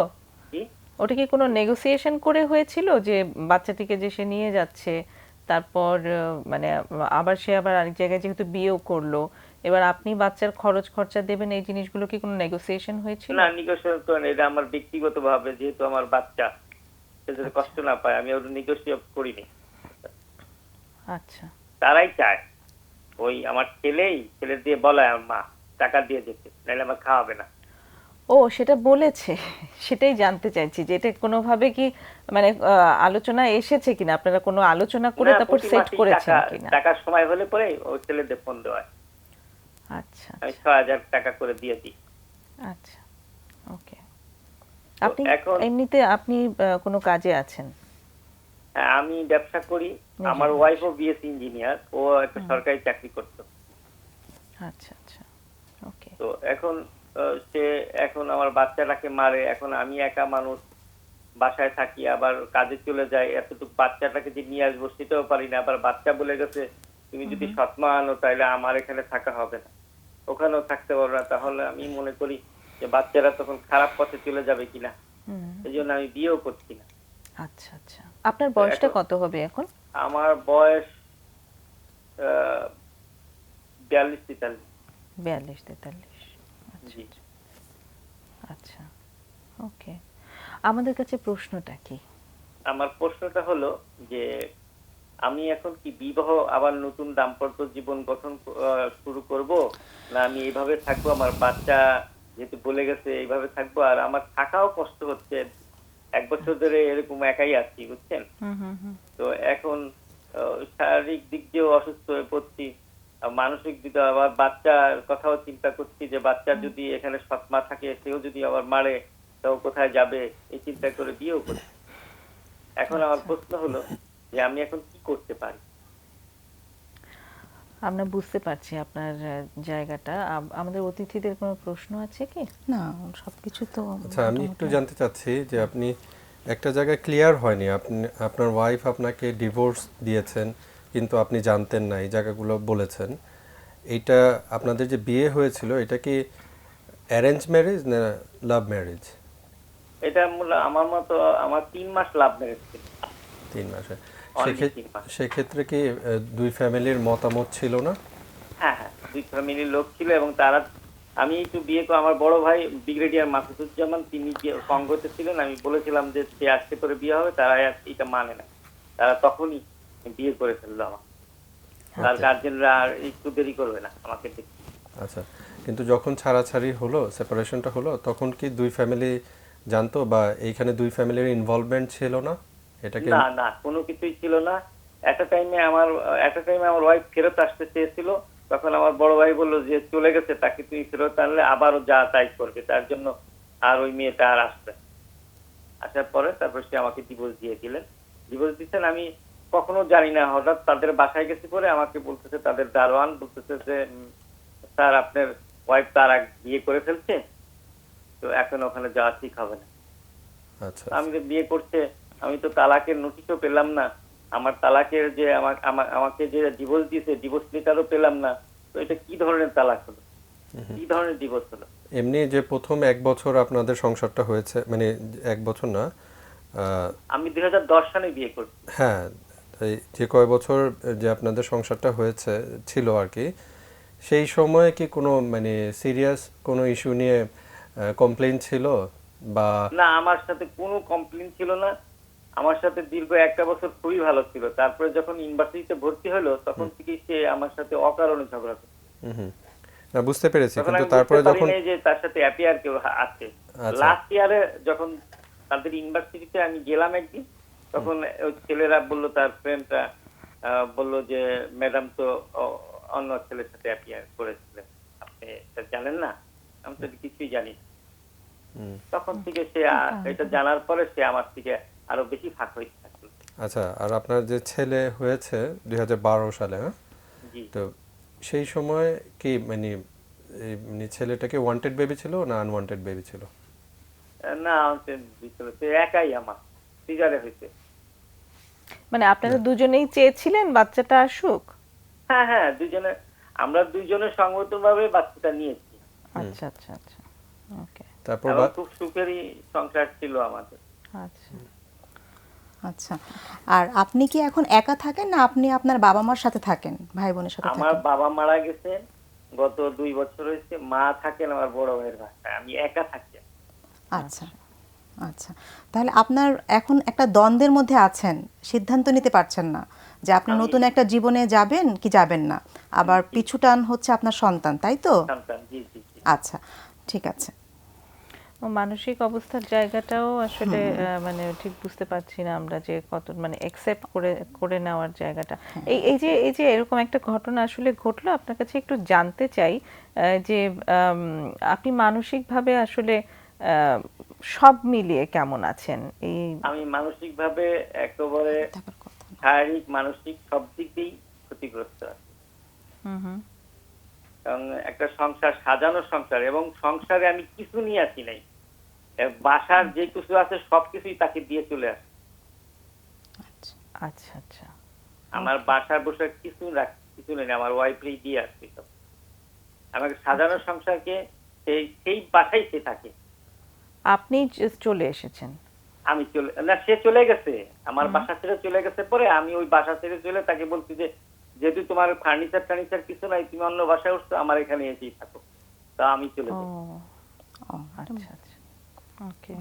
A: ওটা কি কোনো নেগোসিয়েশন করে হয়েছিল যে বাচ্চাটিকে যে সে নিয়ে যাচ্ছে তারপর মানে আবার সে আবার আরেক জায়গায় যেহেতু বিয়েও করলো, এবার আপনি বাচ্চার খরচ খরচা দেবেন, এই জিনিসগুলো কি কোনো নেগোসিয়েশন হয়েছিল?
E: না, নিগোশিয়েট করেন, এটা আমার ব্যক্তিগত ভাবে, যেহেতু আমার বাচ্চা, সে যাতে কষ্ট না পায়, আমি ওটা নিগোশিয়েট করিনি।
A: আচ্ছা,
E: তারাই চায়, ওই আমার ছেলে দিয়ে বলায় আমার মা টাকা দিয়ে যেতে, নাহলে আমার খাওয়াবে না।
A: ও সেটা বলেছে, সেটাই জানতে চাইছি যে এটা কোনোভাবে কি মানে আলোচনা এসেছে কিনা, আপনারা কোনো আলোচনা করে
E: না,
A: তারপর
E: প্রতি
A: সেট
E: মাসেই
A: করেছেন কিনা?
E: টাকার সময় হলে পরে ওই ছেলেদের ফোন দেওয়া হয়।
A: আচ্ছা
E: আমি 6,000 টাকা করে দিয়ে দিই।
A: আচ্ছা, ওকে।
E: তো
A: আপনি
E: এখন
A: এমনিতে আপনি কোনো কাজে আছেন?
E: হ্যাঁ, আমি ব্যবসা করি। আমার ওয়াইফও বিএসসি ইঞ্জিনিয়ার, ও একটা সরকারি চাকরি করতো।
A: আচ্ছা আচ্ছা, ওকে।
E: তো এখন সে এখন আমার বাচ্চাটাকে মারে। এখন আমি একা মানুষ, বাসায় থাকি, আবার কাজে চলে যাই, এতটুকু বাচ্চাটাকে যে নিয়ে আসবো সেটাও পারি না। আবার বাচ্চা বলে গেছে, তুমি যদি সৎমা আনো তাহলে আমার এখানে থাকা হবে না, ওখানেও থাকতে পারবো না। তাহলে আমি মনে করি যে বাচ্চারা তখন খারাপ পথে চলে যাবে কিনা, এই জন্য আমি বিয়েও করছি না।
A: আচ্ছা আচ্ছা, আপনার বয়সটা কত হবে এখন?
E: আমার বয়স 42-43।
A: 42-43।
E: জি।
A: আচ্ছা, ওকে। আমাদের কাছে প্রশ্নটা কি?
E: আমার প্রশ্নটা হলো যে আমি এখন কি বিবাহ আবার নতুন দাম্পত্য জীবন গঠন শুরু করব, না আমি এইভাবে থাকবো, আমার বাচ্চা যেহেতু বলে গেছে এইভাবে থাকবো, আর আমার থাকাও কষ্ট হচ্ছে, 1 বছর ধরে এরকম একাই আছি, বুঝছেন। তো এখন শারীরিক দিক দিয়েও অসুস্থ হয়ে পড়ছি, মানসিক দিকে আবার বাচ্চার কথাও চিন্তা করছি যে বাচ্চা যদি এখানে সৎমা থাকে, সেও যদি আবার মারে তো কোথায় যাবে, এই চিন্তা করে বিয়েও করছি। এখন আমার প্রশ্ন হলো যে আমি এখন কি করতে পারি?
A: আমরা বুঝতে পারছি আপনার জায়গাটা। আমাদের অতিথিদের কোনো প্রশ্ন আছে কি?
B: না, সবকিছু তো
D: আচ্ছা, আমি একটু জানতে চাচ্ছি যে আপনি একটা জায়গায় ক্লিয়ার হয়নি, আপনি আপনার ওয়াইফ আপনাকে ডিভোর্স দিয়েছেন কিন্তু আপনি জানতেন না, এই জায়গাগুলো বলেছেন। এইটা আপনাদের যে বিয়ে হয়েছিল এটা কি অ্যারেঞ্জ ম্যারেজ না লাভ ম্যারেজ?
E: এটা আমার মতো আমার 3 মাস লাভ ম্যারেজ ছিল।
D: 3 মাসে?
E: Only 3 মাস।
D: সেক্ষেত্রে কি দুই ফ্যামিলির মতামত ছিল না?
E: হ্যাঁ হ্যাঁ, 2 ফ্যামিলির লোক ছিল, এবং তারা, আমি একটু বিয়ে করে, আমার বড় ভাই ব্রিগেডিয়ার মাসুদুজ্জামান, তিনি যে কংগ্রেসে ছিলেন, আমি বলেছিলাম যে সে আজকে করে বিয়ে হবে, তারা এটা মানে না, তারা তখনই বিয়ে করে ফেললো আমার। তার গার্জেনরা আর একটু দেরি করবে না আমাকে দেখতে।
D: আচ্ছা, কিন্তু যখন ছাড়াছাড়ি হলো, সেপারেশনটা হলো, তখন কি দুই ফ্যামিলি জানতো বা এইখানে দুই ফ্যামিলির ইনভলভমেন্ট ছিল না? এটাকে
E: না না, কোনো কিছুই ছিল না। একটা টাইমে আমার ওয়াইফ ফেরত আসতে চেয়েছিল, তখন আমার বড় ভাই বললো যে চলে গেছে, তাকে তুমি ফেরত আনলে আবারও যা তাই করবে, তার জন্য আর ওই মেয়েটা আর আসবে। আসার পরে তারপর সে আমাকে ডিভোর্স দিয়ে দিলেন। ডিভোর্স দিচ্ছেন আমি কখনো জানি না, হঠাৎ তাদের বাসায় গেছি, পরে আমাকে বলতেছে তাদের দারোয়ান বলতেছে যে স্যার আপনার ওয়াইফ তার আগে বিয়ে করে ফেলছে, তো এখন ওখানে যাওয়া ঠিক হবে না।
D: আচ্ছা,
E: আমি তো বিয়ে করছে, আমি তো তালাকের নোটিশও পেলাম না, আমার তালাকের যে আমাকে যে ডিভোর্স দিয়েছে ডিভোর্স লেটারও পেলাম না, তো এটা কি ধরনের তালাক হলো, কি ধরনের ডিভোর্স হলো?
D: এমনি যে প্রথম 1 বছর আপনাদের সংসারটা হয়েছে, মানে 1 বছর না,
E: আমি 2010 সালে বিয়ে করছি।
D: হ্যাঁ, এই যে কয় বছর যে আপনাদের সংসারটা হয়েছে ছিল আর কি, সেই সময়ে কি কোনো মানে সিরিয়াস কোনো ইস্যু নিয়ে কমপ্লেইন ছিল বা?
E: না, আমার সাথে কোনো কমপ্লেইন ছিল না। আমার সাথে দীর্ঘ 1 বছর খুবই ভালো ছিল। তারপরে যখন ইউনিভার্সিটিতে ভর্তি হলো তখন থেকে সে আমার সাথে অকারণে ঝগড়া করে।
D: না, বুঝতে পেরেছি,
E: তখন
D: কিন্তু
E: আমি
D: তারপরে
E: বুঝতে
D: যখন
E: পারিনি যে তার সাথে অ্যাফেয়ার কেউ আছে।
D: আচ্ছা।
E: লাস্ট ইয়ারে যখন তাদের ইউনিভার্সিটিতে আমি গেলাম একদিন, তখন ওই ছেলেরা বললো, তার ফ্রেন্ডরা বললো যে ম্যাডাম তো অন্য ছেলের সাথে অ্যাফেয়ার করেছিলেন, আপনি এটা জানেন না? আমি তো কিছুই জানি না। তখন থেকে সে এটা জানার পরে সে আমার থেকে আরো বেশি ফাঁক হয়ে থাকলো।
D: আচ্ছা, আর আপনার যে ছেলে হয়েছে 2012 সালে, হ্যাঁ,
E: জি।
D: তো সেই সময় কি মানে ছেলেটাকে ওয়ান্টেড বেবি ছিল না আনওয়ান্টেড বেবি ছিল?
E: না, সে একাই আমার সিজারে হয়েছে।
A: মানে আপনারা দুজনেই চেয়েছিলেন বাচ্চাটা আসুক?
E: হ্যাঁ হ্যাঁ, আমরা দুইজনে সংগতভাবে বাচ্চাটা নিয়েছি।
A: আচ্ছা আচ্ছা আচ্ছা, ওকে।
D: তারপর
E: এবং খুব সুখেরই সংসার ছিল আমাদের।
A: আচ্ছা,
B: আচ্ছা, আর আপনি কি এখন একা থাকেন না আপনি আপনার বাবা মার সাথে থাকেন, ভাই বোনের সাথে
E: আমার
B: থাকেন?
E: বাবা মারা গেছেন গত 2 বছর হয়েছে, মা থাকেন আমার বড় ভাইয়ের বাসায়, আমি একা থাকি।
B: আচ্ছা আচ্ছা, তাহলে আপনার এখন একটা দ্বন্দ্বের মধ্যে আছেন, সিদ্ধান্ত নিতে পারছেন না যে আপনি নতুন একটা জীবনে যাবেন কি যাবেন না, আবার পিছুটান হচ্ছে আপনার সন্তান, তাই তো?
E: সন্তান, জি জি জি।
B: আচ্ছা, ঠিক আছে।
A: ও মানসিক অবস্থার জায়গাটাও আসলে মানে ঠিক বুঝতে পারছি না আমরা যে কত মানে একসেপ্ট করে করে নেওয়ার জায়গাটা। এই যে এরকম একটা ঘটনা আসলে ঘটলো, আপনার কাছে একটু জানতে চাই যে আপনি মানসিকভাবে আসলে আহ, সব মিলিয়ে কেমন আছেন? এই
E: আমি মানসিকভাবে একেবারে
B: তারপর কথা।
E: শারীরিক মানসিক সব দিক দিয়েই ক্ষতিগ্রস্ত আছি।
A: হুম হুম
E: কারণ একটা সংসার, সাজানো সংসার, এবং সংসারে আমি কিছু নিয়ে আসি নাই, বাসার যে কিছু আছে সবকিছুই তাকে দিয়ে চলে আসি।
A: আচ্ছা আচ্ছা,
E: আমার বাসার বসে কিছু নেই, আমার ওয়াইফেই দিয়ে আসছি সব। আমাকে সাজানো সংসারকে সেই বাসায় সে থাকে।
A: আপনি চলে এসেছেন?
E: আমি সে চলে গেছে, আমার বাসা ছেড়ে চলে গেছে। পরে আমি ওই বাসা ছেড়ে চলে তাকে বলছি যে যেহেতু তোমার ফার্নিচার কিছু নাই, তুমি অন্য বাসায় উঠছো, আমার এখানে এসেই থাকো। তা আমি চলে
A: ও
E: যাই।
A: আচ্ছা আচ্ছা, ওকে।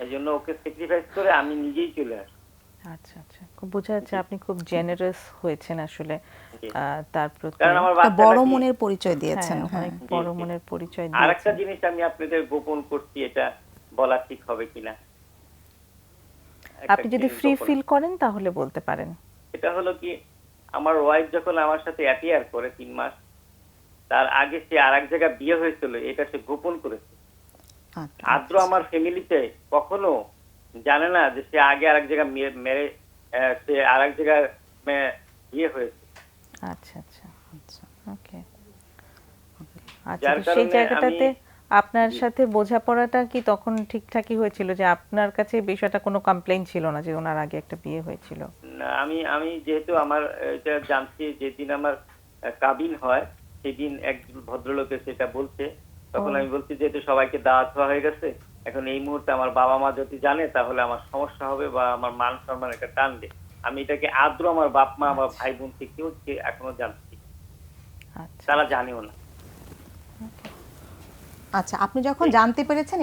E: এই জন্য ওকে স্যাক্রিফাইস করে আমি নিজেই চলে আসি।
A: আচ্ছা আচ্ছা, খুব বোঝা যাচ্ছে আপনি খুব জেনারেস হয়েছেন আসলে তার প্রতি।
E: কারণ আমার
B: একটা বড়
E: বাচ্চাটা
B: মনের পরিচয় দিয়েছেন।
A: হ্যাঁ,
B: হ্যাঁ,
A: অনেক বড় মনের পরিচয়
E: আর একটা
A: দিয়েছেন।
E: জিনিস আমি আপনাদের গোপন করছি, এটা বলা ঠিক হবে কিনা।
A: আপনি যদি ফ্রি ফিল করেন তাহলে বলতে পারেন।
E: এটা হলো কি, আমার ওয়াইফ যখন আমার সাথে অ্যাপিয়ার করে 3 মাস, তার আগে সে আরেক জায়গায় বিয়ে হয়েছিল, এটা সে গোপন করেছে।
B: আচ্ছা,
E: আদ্র আমার ফ্যামিলিতে কখনো জানে না যে সে আগে আরেক জায়গায় মেরে সে আরেক জায়গায় বিয়ে হয়েছে।
A: আচ্ছা আচ্ছা,
B: আচ্ছা।
A: ওকে। আচ্ছা,
E: যার
A: তো সেই
E: কারণে
A: জায়গাটাতে আপনার সাথে বোঝাপড়াটা কি তখন ঠিকঠাকই হয়েছিল, যে আপনার কাছে বিষয়টা কোনো কমপ্লেইন ছিল না যে ওনার আগে একটা বিয়ে হয়েছিল?
E: না, আমি যেহেতু আমার এটা জানছি, যেদিন আমার কাবিন হয় সেদিন এক ভদ্রলোকে সেটা বলছে, তখন আমি বলছি যেহেতু সবাইকে দাওয়াত হওয়া হয়ে গেছে, এখন এই মুহূর্তে আমার বাবা মা যদি জানে তাহলে আমার সমস্যা হবে বা আমার মান সম্মান একটা টানবে। আমি এটাকে আদ্র আমার বাপ মা বা ভাই বোন থেকে হচ্ছে এখনো জানছি,
A: আচ্ছা,
E: তারা জানেও না।
B: আচ্ছা, আপনি যখন জানতে পেরেছেন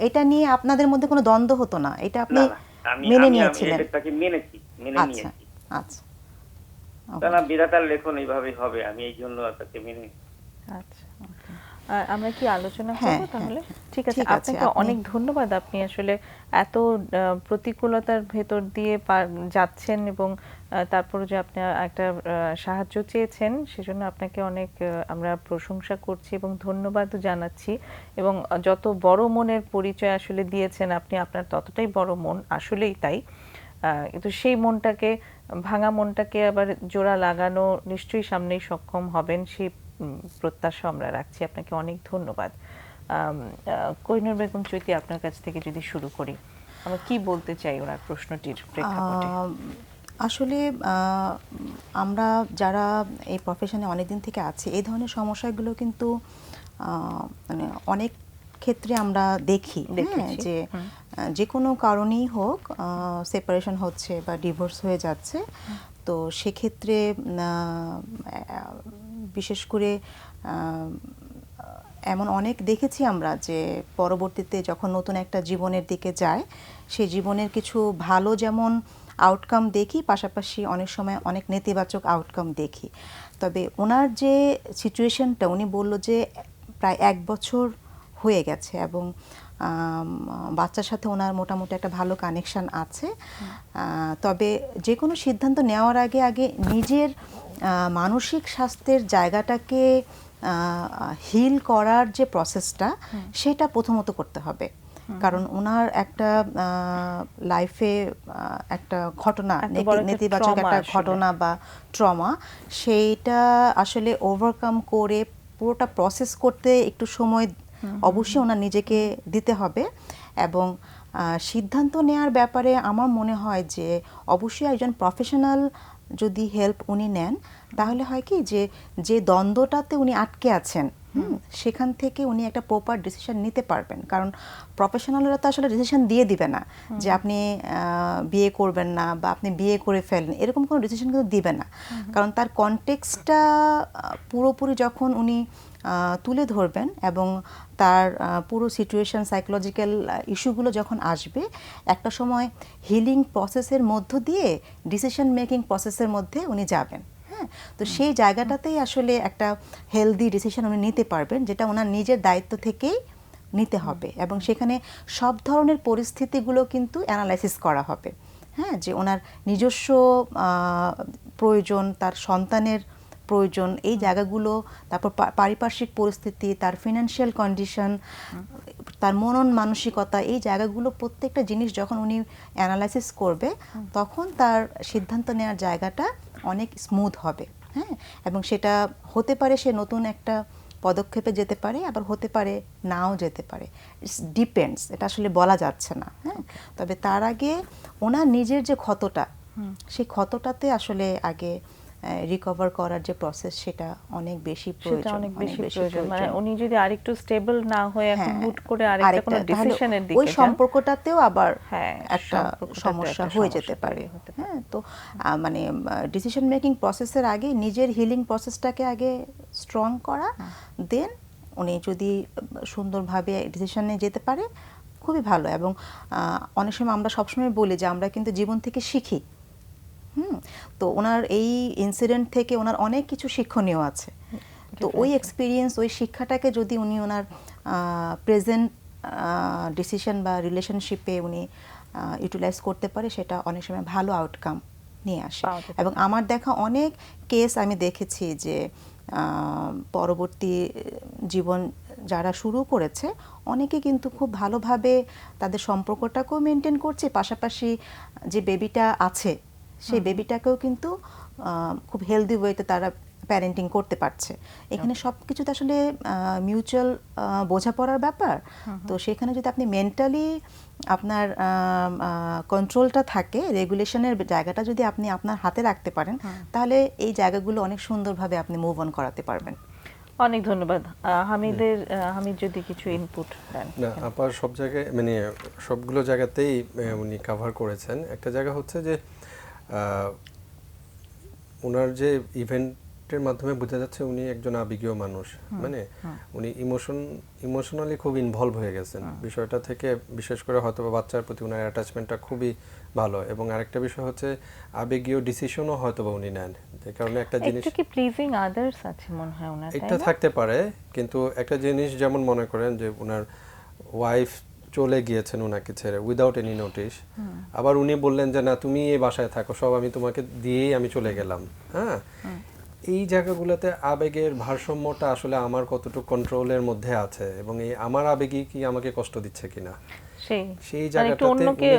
B: এটা নিয়ে আপনাদের মধ্যে কোনো দ্বন্দ্ব হতো না, এটা আপনি
E: না, আমি
B: মেনে
E: আমি
B: নিয়েছিলেন?
E: এটাকে মেনে
B: আচ্ছা
E: নিয়েছি।
B: আচ্ছা,
E: তারা বিধাতার লেখন এইভাবেই হবে, আমি এই জন্য তাকে মেনে নিয়েছি।
A: আচ্ছা। আমরা কি আলোচনা
B: হ্যাঁ,
A: করব তাহলে? ঠিক আছে,
B: ঠিক আছে,
A: আপনাকে অনেক ধন্যবাদ। আপনি আসলে এত প্রতিকূলতার ভেতর দিয়ে যাচ্ছেন এবং তারপরে যে আপনি একটা সাহায্য চেয়েছেন, সেজন্য আপনাকে অনেক আমরা প্রশংসা করছি এবং ধন্যবাদও জানাচ্ছি। এবং যত বড় মনের পরিচয় আসলে দিয়েছেন আপনি, আপনার ততটাই বড় মন, আসলেই তাই। কিন্তু সেই মনটাকে, ভাঙা মনটাকে আবার জোড়া লাগানো নিশ্চয়ই সামনেই সক্ষম হবেন, সেই প্রত্যাশা আমরা রাখছি। আপনাকে অনেক ধন্যবাদ। কোহিনূর বেগম চৈতি, আপনার কাছ থেকে যদি শুরু করি, আমরা কি বলতে চাই ওনার প্রশ্নটির প্রেক্ষাপটে?
B: আসলে আমরা যারা এই প্রফেশনে অনেকদিন থেকে আছি, এই ধরনের সমস্যাগুলো কিন্তু মানে অনেক ক্ষেত্রে আমরা দেখি, হ্যাঁ, যে যে কোনো কারণেই হোক সেপারেশন হচ্ছে বা ডিভোর্স হয়ে যাচ্ছে। তো সেক্ষেত্রে বিশেষ করে এমন অনেক দেখেছি আমরা যে পরবর্তীতে যখন নতুন একটা জীবনের দিকে যায়, সেই জীবনের কিছু ভালো যেমন আউটকাম দেখি, পাশাপাশি অনেক সময় অনেক নেতিবাচক আউটকাম দেখি। তবে ওনার যে সিচুয়েশনটা, উনি বলল যে প্রায় 1 বছর হয়ে গেছে এবং বাচ্চার সাথে ওনার মোটামুটি একটা ভালো কানেকশন আছে। তবে যে কোনো সিদ্ধান্ত নেওয়ার আগে নিজের মানসিক স্বাস্থ্যের জায়গাটাকে হিল করার যে প্রসেসটা, সেটা প্রথমত করতে হবে। কারণ ওনার একটা লাইফে একটা ঘটনা, নেতিবাচক একটা ঘটনা বা ট্রমা, সেইটা আসলে ওভারকাম করে পুরোটা প্রসেস করতে একটু সময় অবশ্যই ওনার নিজেকে দিতে হবে। এবং সিদ্ধান্ত নেওয়ার ব্যাপারে আমার মনে হয় যে অবশ্যই একজন প্রফেশনাল যদি হেল্প উনি নেন, তাহলে হয় কি যে দ্বন্দ্বটাতে উনি আটকে আছেন, সেখান থেকে উনি একটা প্রপার ডিসিশন নিতে পারবেন। কারণ প্রফেশনালরা তো আসলে ডিসিশন দিয়ে দিবে না যে আপনি বিয়ে করবেন না বা আপনি বিয়ে করে ফেলেন, এরকম কোনো ডিসিশন কিন্তু দিবে না। কারণ তার কনটেক্সটটা পুরোপুরি যখন উনি তুলে ধরবেন এবং তার পুরো সিচুয়েশন, সাইকোলজিক্যাল ইস্যুগুলো যখন আসবে, একটা সময় হিলিং প্রসেসের মধ্য দিয়ে ডিসিশন মেকিং প্রসেসের মধ্যে উনি যাবেন। তো সেই জায়গাটাতেই আসলে একটা হেলদি ডিসিশন উনি নিতে পারবেন, যেটা ওনার নিজের দায়িত্ব থেকেই নিতে হবে। এবং সেখানে সব ধরনের পরিস্থিতিগুলো কিন্তু অ্যানালাইসিস করা হবে। হ্যাঁ, যে ওনার নিজস্ব প্রয়োজন, তার সন্তানের প্রয়োজন, এই জায়গাগুলো, তারপর পারিপার্শ্বিক পরিস্থিতি, তার ফিনান্সিয়াল কন্ডিশন, তার মনন মানসিকতা, এই জায়গাগুলো প্রত্যেকটা জিনিস যখন উনি অ্যানালাইসিস করবে, তখন তার সিদ্ধান্ত নেওয়ার জায়গাটা অনেক স্মুথ হবে। হ্যাঁ, এবং সেটা হতে পারে সে নতুন একটা পদক্ষেপে যেতে পারে, আবার হতে পারে নাও যেতে পারে। ইটস ডিপেন্ডস, এটা আসলে বলা যাচ্ছে না। হ্যাঁ, তবে তার আগে ওনার নিজের যে ক্ষতটা, সেই ক্ষতটাতে আসলে আগে রিকভার করার যে প্রসেস, সেটা অনেক বেশি প্রয়োজন,
A: অনেক বেশি প্রয়োজন। মানে উনি যদি আরেকটু স্টেবল না হয়ে এখন হুট করে আরেকটা কোনো ডিসিশনের দিকে
B: ওই সম্পর্কটাতেও আবার
A: হ্যাঁ
B: একটা সমস্যা হয়ে যেতে পারে। হ্যাঁ, তো মানে ডিসিশন মেকিং প্রসেসের আগে নিজের হিলিং প্রসেসটাকে আগে স্ট্রং করা, দেন উনি যদি সুন্দরভাবে ডিসিশনে যেতে পারে, খুবই ভালো। এবং অনেক সময় আমরা সবসময় বলি যে আমরা কিন্তু জীবন থেকে শিখি। তো ওনার এই ইনসিডেন্ট থেকে ওনার অনেক কিছু শিক্ষণীয় আছে। তো ওই এক্সপিরিয়েন্স, ওই শিক্ষাটাকে যদি উনি ওনার প্রেজেন্ট ডিসিশন বা রিলেশনশিপে উনি ইউটিলাইজ করতে পারে, সেটা অনেক সময় ভালো আউটকাম নিয়ে আসে। এবং আমার দেখা অনেক কেস আমি দেখেছি যে পরবর্তী জীবন যারা শুরু করেছে, অনেকে কিন্তু খুব ভালোভাবে তাদের সম্পর্কটাকেও মেনটেন করছে, পাশাপাশি যে বেবিটা আছে সেই বেবিটাকেও কিন্তু খুব হেলদি ওয়েতে তারা প্যারেন্টিং করতে পারছে। এখানে সব কিছুতে আসলে মিউচুয়াল বোঝাপড়ার ব্যাপার। তো সেখানে যদি আপনি মেন্টালি আপনার কন্ট্রোলটা থাকে, রেগুলেশনের জায়গাটা যদি আপনি আপনার হাতে রাখতে পারেন, তাহলে এই জায়গাগুলো অনেক সুন্দরভাবে আপনি মুভ অন করাতে পারবেন।
A: অনেক ধন্যবাদ। হামিদ যদি কিছু ইনপুট দেন।
D: না, আপার সব জায়গায় মানে সবগুলো জায়গাতেই উনি কভার করেছেন। একটা জায়গা হচ্ছে যে ওনার যে ইভেন্টের মাধ্যমে বোঝা যাচ্ছে উনি একজন আবেগীয় মানুষ। মানে উনি ইমোশনালি খুব ইনভলভ হয়ে গেছেন বিষয়টা থেকে। বিশেষ করে হয়তো বাচ্চার প্রতি ওনার অ্যাটাচমেন্টটা খুবই ভালো। এবং আরেকটা বিষয় হচ্ছে আবেগীয় ডিসিশনও হয়তো উনি নেন, যে কারণে একটা জিনিস
A: একটু কি প্লিজিং আদার্স আছে মনে হয় ওনার,
D: এটা থাকতে পারে। কিন্তু একটা জিনিস যেমন মনে করেন যে ওনার ওয়াইফ চলে গিয়েছেন ওনাকে ছেড়ে উইদাউট এনি নোটিশ, আবার উনি বললেন যে না তুমি এই বাসায় থাকো, সব আমি তোমাকে দিয়েই আমি চলে গেলাম। হ্যাঁ, এই জায়গাগুলোতে আবেগের ভারসাম্যটা আসলে আমার কতটুকু কন্ট্রোলের মধ্যে আছে, এবং এই আমার আবেগই কি আমাকে কষ্ট দিচ্ছে কিনা, সেই জায়গাটাতে
A: অন্যকে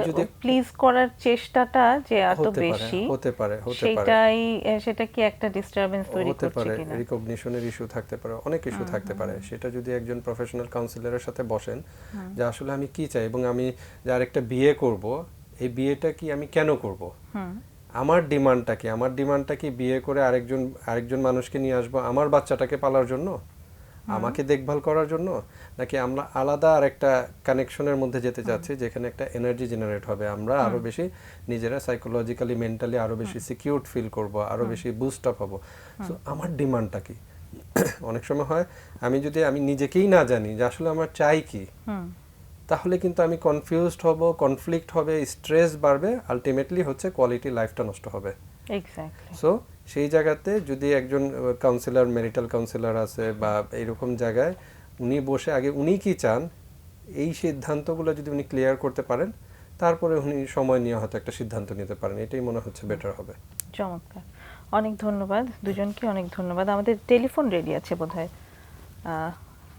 A: প্লিজ করার চেষ্টাটা যে এত বেশি
D: হতে পারে
A: সেটা কি একটা ডিস্টারবেন্স তৈরি করছে কিনা,
D: রিকগনিশনের ইস্যু থাকতে পারে, অনেক ইস্যু থাকতে পারে। সেটা যদি একজন প্রফেশনাল কাউন্সিলরের সাথে বসেন যে আসলে আমি কি চাই, এবং আমি যে আরেকটা বিয়ে করব, এই বিয়েটা কি আমি কেন করব, আমার ডিমান্ডটা কি বিয়ে করে আরেকজন মানুষকে নিয়ে আসবো আমার বাচ্চাটাকে পালার জন্য, আমাকে দেখভাল করার জন্য, নাকি আমরা আলাদা আরেকটা কানেকশনের মধ্যে যেতে চাচ্ছি যেখানে একটা এনার্জি জেনারেট হবে, আমরা আরো বেশি নিজেরা সাইকোলজিক্যালি মেন্টালি আরো বেশি সিকিউরড ফিল করব, আরো বেশি বুস্ট আপ হবো। সো আমার ডিমান্ডটা কি? অনেক সময় হয় আমি নিজেকেই না জানি যে আসলে আমার চাই কি, তাহলে কিন্তু আমি কনফিউজড হব, কনফ্লিক্ট হবে, স্ট্রেস বাড়বে, আলটিমেটলি হচ্ছে কোয়ালিটি লাইফটা নষ্ট হবে।
A: এক্স্যাক্টলি।
D: সো সেই জায়গাতে যদি একজন কাউন্সিলর, ম্যারিটাল কাউন্সিলর আছে বা এরকম জায়গায় উনি বসে আগে উনি কি চান এই সিদ্ধান্তগুলো যদি উনি ক্লিয়ার করতে পারেন, তারপরে উনি সময় নিয়ে হয়তো একটা সিদ্ধান্ত নিতে পারেন, এটাই মনে হচ্ছে বেটার হবে।
A: চমৎকার, অনেক ধন্যবাদ দুজনকে, অনেক ধন্যবাদ। আমাদের টেলিফোন রেডি আছে বোধহয়,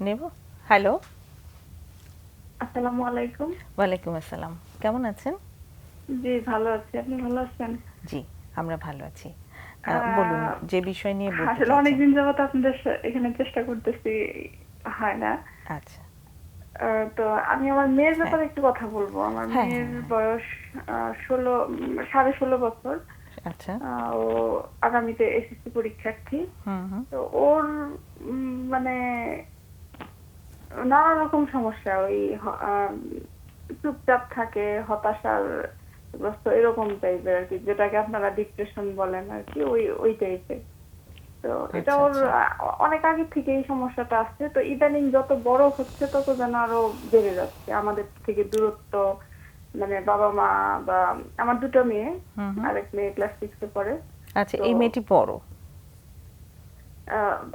A: নেব। হ্যালো,
F: আসসালামু আলাইকুম।
A: ওয়ালাইকুম আসসালাম, কেমন আছেন?
F: জি ভালো আছি, আপনি ভালো আছেন?
A: জি আমরা ভালো আছি। বলুন যে বিষয় নিয়ে বলতে
F: আসলে অনেকদিন যাবত আপনাদের এখানে চেষ্টা করতেছি, হয় না।
A: আচ্ছা,
F: তো আমি আমার মেয়ের ব্যাপারে একটু কথা বলবো। আমার মেয়ের বয়স 16.5 বছর।
A: আচ্ছা।
F: ও আগামীতে এসএসসি পরীক্ষার্থী।
A: হুম।
F: তো ওর মানে নানা রকম সমস্যা, ওই চুপচাপ থাকে, হতাশার গ্রস্ত এরকম টাইপের আর কি, যেটাকে আপনারা ডিপ্রেশন বলেন আর কি, ওই ওই টাইপের। তো এটা
A: আচ্ছা,
F: ওর
A: আচ্ছা।
F: অনেক আগে থেকে এই সমস্যাটা আসছে। তো ইদানিং যত বড় হচ্ছে তত যেন আরো বেড়ে যাচ্ছে, আমাদের থেকে দূরত্ব, মানে বাবা মা বা আমার দুটো মেয়ে, আরেক মেয়ে ক্লাস 6-এ পড়ে।
A: আচ্ছা,
F: তো
A: এই মেয়েটি বড়?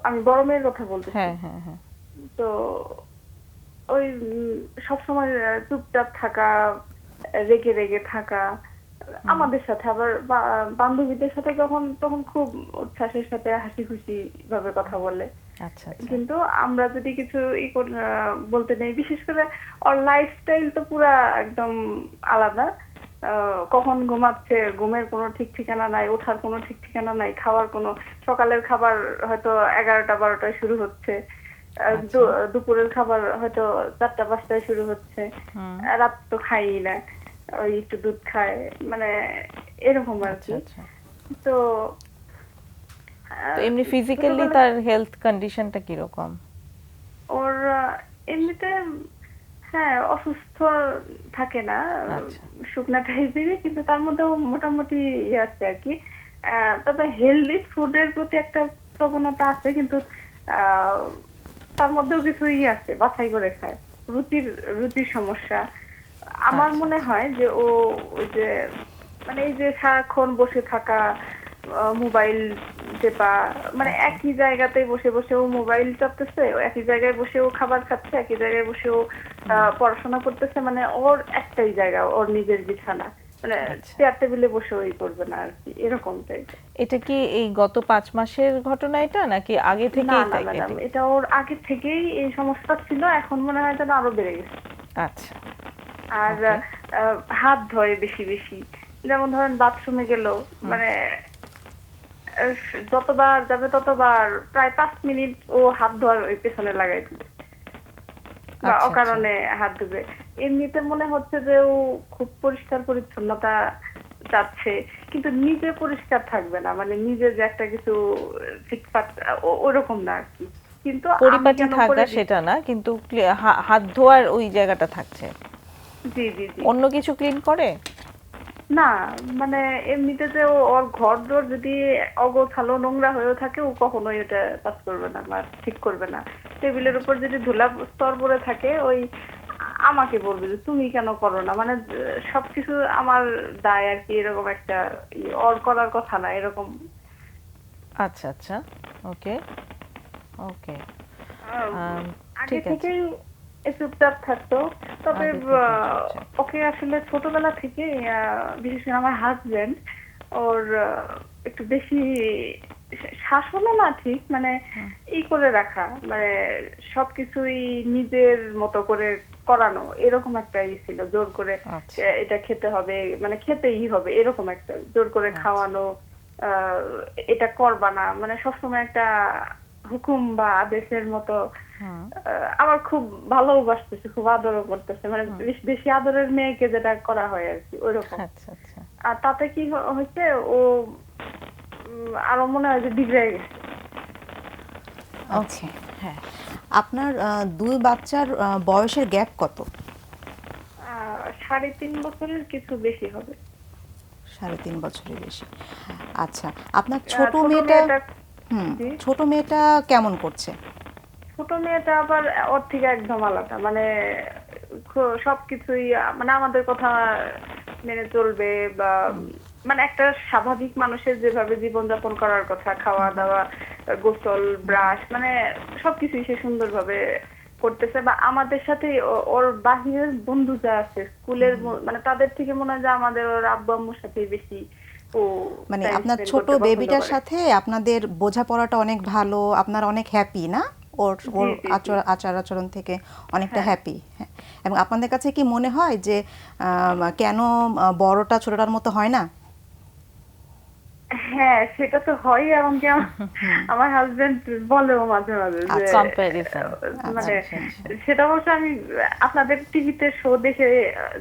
F: আমি বড় মেয়ের কথা বলতেছি।
A: হ্যাঁ, হ্যাঁ, হ্যাঁ।
F: তো ওই সবসময় চুপচাপ থাকা, রেগে রেগে থাকা আমাদের সাথে, আবার বান্ধবীদের সাথে তখন খুব উচ্ছ্বাসের সাথে হাসি খুশি ভাবে কথা বলে।
A: আচ্ছা, আচ্ছা।
F: কিন্তু আমরা যদি কিছু বলতে নেই, বিশেষ করে ওর লাইফস্টাইল তো পুরা একদম আলাদা। কখন ঘুমাচ্ছে, ঘুমের কোনো ঠিক ঠিকানা নাই, ওঠার কোনো ঠিক ঠিকানা নাই, খাওয়ার কোনো, সকালের খাবার হয়তো 11টা-12টায় শুরু হচ্ছে, দুপুরের খাবার হয়তো 4টা-5টায় শুরু হচ্ছে, রাত তো খাই না, ওই একটু দুধ খায়, মানে এরকম আর কি।
A: আচ্ছা।
F: তো
A: তো এমনি ফিজিক্যালি তার হেলথ কন্ডিশনটা কিরকম?
F: ওর এমনিতে হ্যাঁ অসুস্থ থাকে না,
A: আচ্ছা।
F: শুকনা টাইপেরই, কিন্তু তার মধ্যেও মোটামুটি ইয়ে আছে আর কি। তবে হেলদি ফুডের প্রতি একটা প্রবণতা আছে, কিন্তু আহ, তার মধ্যেও কিছু ইয়ে আছে, বাছাই করে খায়। রুচির সমস্যা। আমার মনে হয় যে ও ওই যে মানে এই যে সারাক্ষণ বসে থাকা, মোবাইল টেপা, মানে একই জায়গাতে বসে বসে ও মোবাইল চাপতেছে, ও একই জায়গায় বসে ও খাবার খাচ্ছে, একই জায়গায় বসে ও পড়াশোনা করতেছে, মানে ওর একটাই জায়গা, ওর নিজের বিছানা, মানে চেয়ার টেবিলে বসে ওই করবে না আর কি, এরকম টাইপ।
A: এটা কি এই গত 5 মাসের ঘটনা এটা, নাকি আগে
F: না
A: থেকেই
F: না
A: তাই?
F: ম্যাডাম, এটা ওর আগে থেকেই এই সমস্যা ছিল, এখন মনে হয় যেন আরো বেড়ে গেছে।
A: আচ্ছা।
F: আর হাত ধোয় বেশি বেশি, যেমন ধরেন বাথরুমে গেল, মানে যতবার যাবে ততবার প্রায় 5 মিনিট ও হাত ধোয়ার ওই পেছনে লাগাই দিবে, বা
A: আচ্ছা,
F: অকারণে হাত ধুবে। এমনিতে মনে হচ্ছে যে ও খুব পরিষ্কার পরিচ্ছন্নতা চাচ্ছে, কিন্তু নিজে পরিষ্কার থাকবে না, মানে নিজে যে একটা কিছু ফিটফাট ওরকম না আর কি। কিন্তু আমি
A: পরিপাটি
F: কেন
A: থাকা
F: করে দিই?
A: সেটা না, কিন্তু হাত ধোয়ার ওই জায়গাটা থাকছে।
F: জি জি জি।
A: অন্য কিছু ক্লিন করে?
F: না, মানে এমনিতে যে ওর ঘর দোর যদি অগোছালো নোংরা হয়েও থাকে, ও কখনোই এটা কাজ করবে না বা ঠিক করবে না। টেবিলের উপর যদি ধুলা স্তর পড়ে থাকে, ওই আমাকে বলবে যে তুমি কেন করো না, মানে সবকিছু আমার দায় আর কি, এরকম একটা ওর করার কথা না এরকম।
A: আচ্ছা, আচ্ছা। ওকে, ওকে।
F: আগে
A: ঠিক আছে।
F: থেকেই চুপচাপ থাকতো। তবে
A: আগে থেকেই চুপচাপ।
F: ওকে আসলে ছোটবেলা থেকে, বিশেষ করে আমার হাজবেন্ড ওর একটু বেশি শাসনও না ঠিক, মানে করে রাখা, মানে সবকিছুই নিজের মতো করে করানো, এরকম একটা ছিল, জোর করে
A: আচ্ছা।
F: এটা খেতে হবে, মানে খেতেই হবে, এরকম একটা জোর করে খাওয়ানো, আহ, এটা করবা না, মানে সবসময় একটা হুকুম বা আদেশের মতো। আমার খুব ভালোবাসতেছে, খুব আদরও করতেছে, মানে বেশি আদরের মেয়েকে যেটা করা হয় আর কি, ওইরকম।
A: আচ্ছা, আচ্ছা।
F: আর তাতে কি হয়েছে, ও আরো মনে হয় যে বিগড়ে গেছে।
B: ওকে।
A: হ্যাঁ।
B: আপনার দুই বাচ্চার বয়সের গ্যাপ কত?
F: 3.5 বছরের কিছু বেশি হবে।
B: 3.5 বছরের বেশি। আচ্ছা, আপনার ছোট
F: ছোট
B: মেয়েটা
F: জি।
B: ছোট মেয়েটা কেমন করছে?
F: ছোট মেয়েটা আবার ওর থেকে একদম আলাদা, মানে সবকিছুই মানে আমাদের কথা মেনে চলবে, বা মানে একটা স্বাভাবিক মানুষের যেভাবে জীবনযাপন করার কথা, খাওয়া দাওয়া, গোসল, ব্রাশ, মানে সবকিছুই সে সুন্দরভাবে করতেছে। বা আমাদের সাথে ওর বাহিরের বন্ধু যা আছে স্কুলের, মানে তাদের থেকে মনে হয় যে আমাদের ওর আব্বু আম্মুর সাথে বেশি ও
B: মানে
F: টাইম
B: আপনার
F: স্পেন্ড
B: ছোট
F: করতে পছন্দ
B: বেবিটার
F: করে।
B: সাথে আপনাদের বোঝাপড়াটা অনেক ভালো, আপনারা অনেক হ্যাপি না? ওর ওর
F: জি, জি, জি।
B: আচার আচরণ থেকে অনেকটা
F: হ্যাঁ।
B: হ্যাপি। হ্যাঁ, এবং আপনাদের কাছে কি মনে হয় যে কেন বড়টা ছোটটার মতো হয় না?
F: হ্যাঁ সেটা তো হয়, এমনকি আমার হাজবেন্ড বলেও মাঝে মাঝে যে
A: কম্প্যারিজন।
F: মানে
A: আচ্ছা, আচ্ছা।
F: সেটা অবশ্য আমি আপনাদের টিভিতে শো দেখে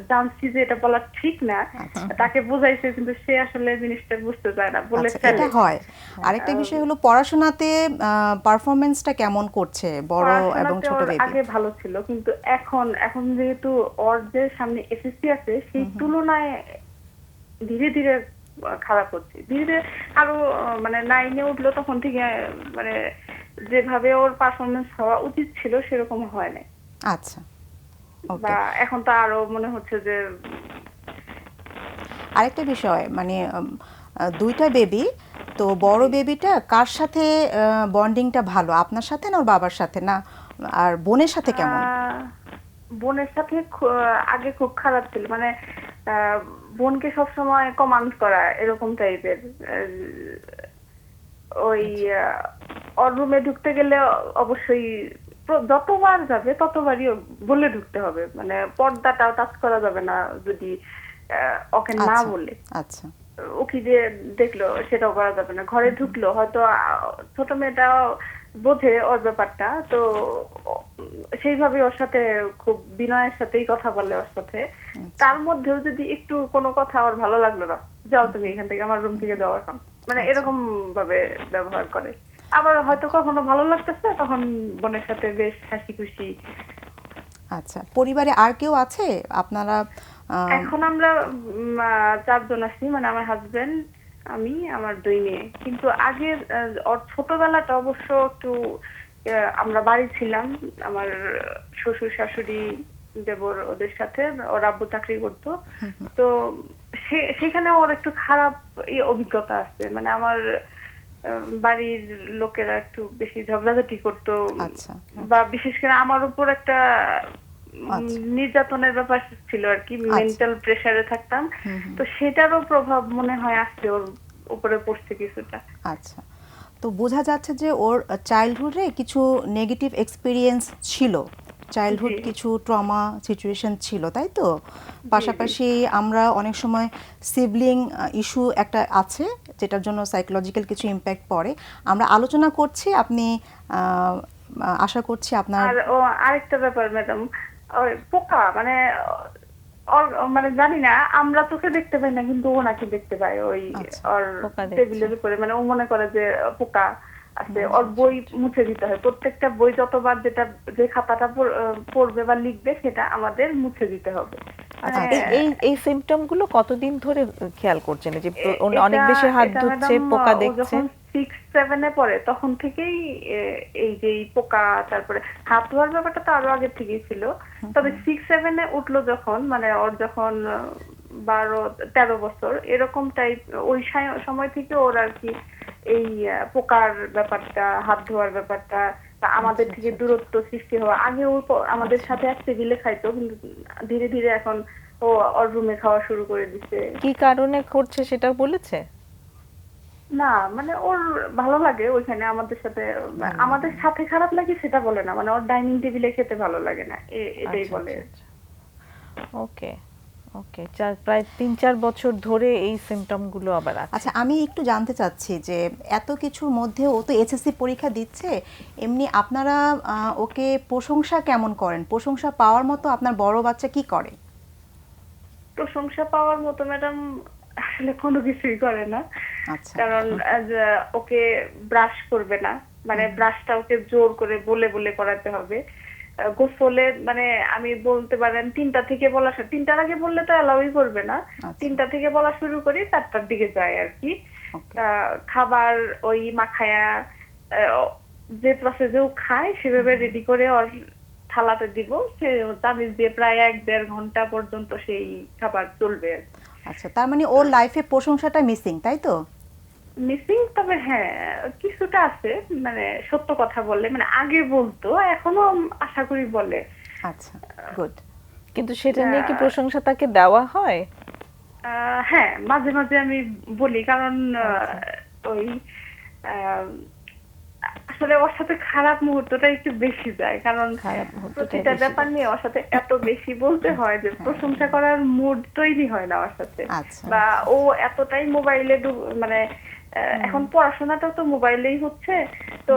F: জানছি যে এটা বলা ঠিক না, তাকে বুঝাইছে কিন্তু সে আসলে জিনিসটা বুঝতে চায় না, বলে
B: আচ্ছা,
F: ফেলে।
B: এটা হয়। আরেকটা বিষয় হলো পড়াশোনাতে পারফরমেন্সটা কেমন করছে বড় এবং
F: পড়াশোনাতে
B: ছোট
F: ওর
B: বেবি?
F: আগে ভালো ছিল, কিন্তু এখন যেহেতু ওর যে সামনে এসএসসি আছে সেই তুলনায় ধীরে ধীরে খারাপ হচ্ছে, ধীরে ধীরে আরো মানে 9-এ উঠলো তখন থেকে মানে যেভাবে ওর পারফরমেন্স হওয়া উচিত ছিল সেরকম হয় না।
B: আচ্ছা, ওকে।
F: বা এখন তো আরো মনে হচ্ছে যে
B: আরেকটা বিষয় মানে দুইটা বেবি, তো বড় বেবিটা কার সাথে বন্ডিংটা ভালো, আপনার সাথে না ওর বাবার সাথে, না আর বোনের সাথে কেমন?
F: বোনের সাথে আগে খুব খারাপ ছিল, মানে বোনকে সবসময় কমান্ড করা এরকম টাইপের। ওই ওর রুমে ঢুকতে গেলে অবশ্যই যতবার যাবে ততবারই বলে ঢুকতে হবে, মানে পর্দাটাও টাচ করা যাবে না যদি ওকে না
B: আচ্ছা,
F: বলে।
B: আচ্ছা,
F: ও কি যে দেখলো সেটাও করা যাবে না। ঘরে ঢুকলো হয়তো ছোট মেয়েটা বোঝে ওর ব্যাপারটা, তো সেইভাবে ওর সাথে খুব বিনয়ের সাথেই কথা বলে ওর সাথে। তার মধ্যেও যদি একটু কোনো কথা ওর ভালো লাগলো না, যাও তুমি এখান থেকে, আমার রুম থেকে যাও এখন, মানে এরকম ভাবে ব্যবহার করে। আবার হয়তো কখনো ভালো লাগতেছে তখন বোনের সাথে বেশ হাসি খুশি।
B: আচ্ছা, পরিবারে আর কেউ আছে আপনারা?
F: এখন আমরা 4 জন আছি, মানে আমার হাজবেন্ড, আমি, আমার 2 মেয়ে। কিন্তু আগে ওর ছোটবেলাটা অবশ্য একটু আমরা বাড়ি ছিলাম, আমার শ্বশুর শাশুড়ি দেবর ওদের সাথে, ওর আব্বু চাকরি করতো, তো সেখানে ওর একটু খারাপ অভিজ্ঞতা আছে, মানে আমার বাড়ির লোকেরা একটু বেশি ঝগড়াঝাটি করতো।
B: আচ্ছা,
F: বা বিশেষ করে আমার উপর একটা
B: আচ্ছা,
F: নির্যাতনের ব্যাপার ছিল আর কি, মেন্টাল প্রেসারে থাকতাম, তো সেটারও প্রভাব মনে হয় আসছে ওর উপরে পড়ছে কিছুটা।
B: আচ্ছা। তো বোঝা যাচ্ছে যে ওর চাইল্ডহুডে কিছু নেগেটিভ এক্সপিরিয়েন্স ছিল, চাইল্ডহুড
F: জি।
B: কিছু ট্রমা সিচুয়েশন ছিল, তাই তো? পাশাপাশি আমরা অনেক সময় সিবলিং ইস্যু একটা আছে যেটার জন্য সাইকোলজিক্যাল কিছু ইম্প্যাক্ট পড়ে, আমরা আলোচনা করছি, আপনি আশা করছি আপনার।
F: আর ও আরেকটা ব্যাপার ম্যাডাম, ওই পোকা মানে মানে জানি না, আমরা তোকে দেখতে পাই না কিন্তু ও নাকি দেখতে পায় ওই
B: আচ্ছা,
F: ওর
A: পোকা দেখছে।
F: টেবিলের উপরে, মানে ও মনে করে যে পোকা আছে। ওর বই মুছে দিতে হয়, প্রত্যেকটা বই যতবার যে খাতাটা পড়বে বা লিখবে সেটা আমাদের মুছে দিতে হবে।
A: আচ্ছা,
F: মানে
A: এই সিম্পটম গুলো কতদিন ধরে খেয়াল করছেন, যে অনেক
F: এটা-
A: বেশি হাত
F: এটা
A: ধুচ্ছে,
F: ম্যাডাম,
A: পোকা
F: ও
A: দেখছে?
F: যখন 6-7-এ পড়ে তখন থেকেই এই যে এই পোকা, তারপরে হাত ধোয়ার ব্যাপারটা তো আরো আগে থেকেই ছিল, তবে 6-7-এ উঠলো যখন, মানে ওর যখন 12-13 বছর এরকম টাইপ, ওই সময় থেকে ওর আর কি এই পোকার ব্যাপারটা, হাত ধোয়ার ব্যাপারটা, বা আমাদের থেকে দূরত্ব সৃষ্টি হওয়া। আগে ও আমাদের সাথে এক টেবিলে খাইতো, কিন্তু ধীরে ধীরে এখন ও ওর রুমে খাওয়া শুরু করে দিছে।
A: কি কারণে করছে সেটা বলেছে?
F: না মানে ওর ভালো লাগে ওইখানে আমাদের সাথে খারাপ লাগে সেটা বলে না, মানে ওর ডাইনিং টেবিলে খেতে ভালো লাগে না, এটাই বলে।
A: ওকে, ওকে, প্রায় 3-4 বছর ধরে এই সিম্পটম গুলো আবার আছে।
B: আচ্ছা, আমি একটু জানতে চাচ্ছি যে এত কিছুর মধ্যে ও তো এইচএসসি পরীক্ষা দিচ্ছে, এমনি আপনারা ওকে প্রশংসা কেমন করেন? প্রশংসা পাওয়ার মতো আপনার বড় বাচ্চা কি করে?
F: প্রশংসা পাওয়ার মতো ম্যাডাম আসলে কোনো কিছুই করে না,
B: আচ্ছা,
F: কারণ ওকে ব্রাশ করবে না, মানে ব্রাশটা ওকে জোর করে বলে বলে করাতে হবে। গোসলে মানে আমি বলতে পারেন 3টা থেকে বলা, 3টার আগে বললে তো অ্যালাউই করবে না, 3টা থেকে বলা শুরু করি 4টার দিকে যায় আর কি। খাবার ওই মাখায়া যে প্রসেসেও খায় সেভাবে রেডি করে ওর থালাতে দিব, সে তাবিজ দিয়ে প্রায় 1-1.5 ঘন্টা পর্যন্ত সেই খাবার চলবে।
B: আচ্ছা, তার মানে ওর লাইফে প্রশংসাটা মিসিং, তাই তো?
F: মিসিং, তবে হ্যাঁ কিছুটা আছে, মানে সত্য কথা বললে, মানে আগে বলতো, এখনো আশা করি বলে।
B: আচ্ছা, গুড।
A: কিন্তু সেটা নিয়ে কি প্রশংসা তাকে দেওয়া হয়?
F: হ্যাঁ মাঝে মাঝে আমি বলি, কারণ ওই আসলে ওর সাথে খারাপ মুহূর্তটা একটু বেশি যায়, কারণ প্রতিটা ব্যাপার নিয়ে ওর সাথে এত বেশি বলতে হয় যে প্রশংসা করার মুড তৈরি হয় না ওর সাথে,
B: আচ্ছা,
F: বা ও এতটাই মোবাইলে মানে এখন পড়াশোনাটা তো মোবাইলেই হচ্ছে, তো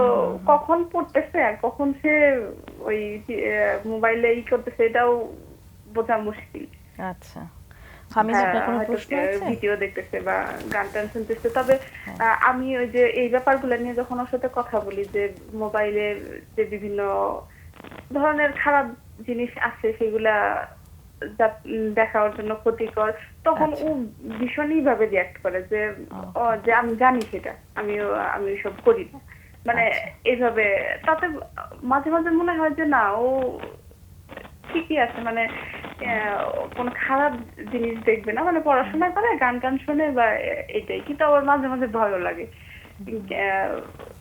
F: কখন পড়তেছে আর কখন সে ওই মোবাইলে করতেছে এটাও বোঝা মুশকিল।
A: আচ্ছা, হামিদ আপনার কোনো প্রশ্ন আছে?
F: ভিডিও দেখতেছে বা গান টান শুনতেছে। তবে আমি ওই যে এই ব্যাপারগুলো নিয়ে যখন ওর সাথে কথা বলি যে মোবাইলের যে বিভিন্ন ধরনের খারাপ জিনিস আছে সেগুলা দেখার জন্য ক্ষতিকর, তখন ও ভীষণই ভাবে রিয়াক্ট করে যে যে আমি জানি সেটা, আমি সব করি না, মানে এইভাবে। তাতে মাঝে মাঝে মনে হয় যে না, ও ঠিকই আছে, মানে কোন খারাপ জিনিস দেখবে না, মানে পড়াশোনা করে গান টান শুনে বা এটাই। কিন্তু আবার মাঝে মাঝে ভয়ও লাগে,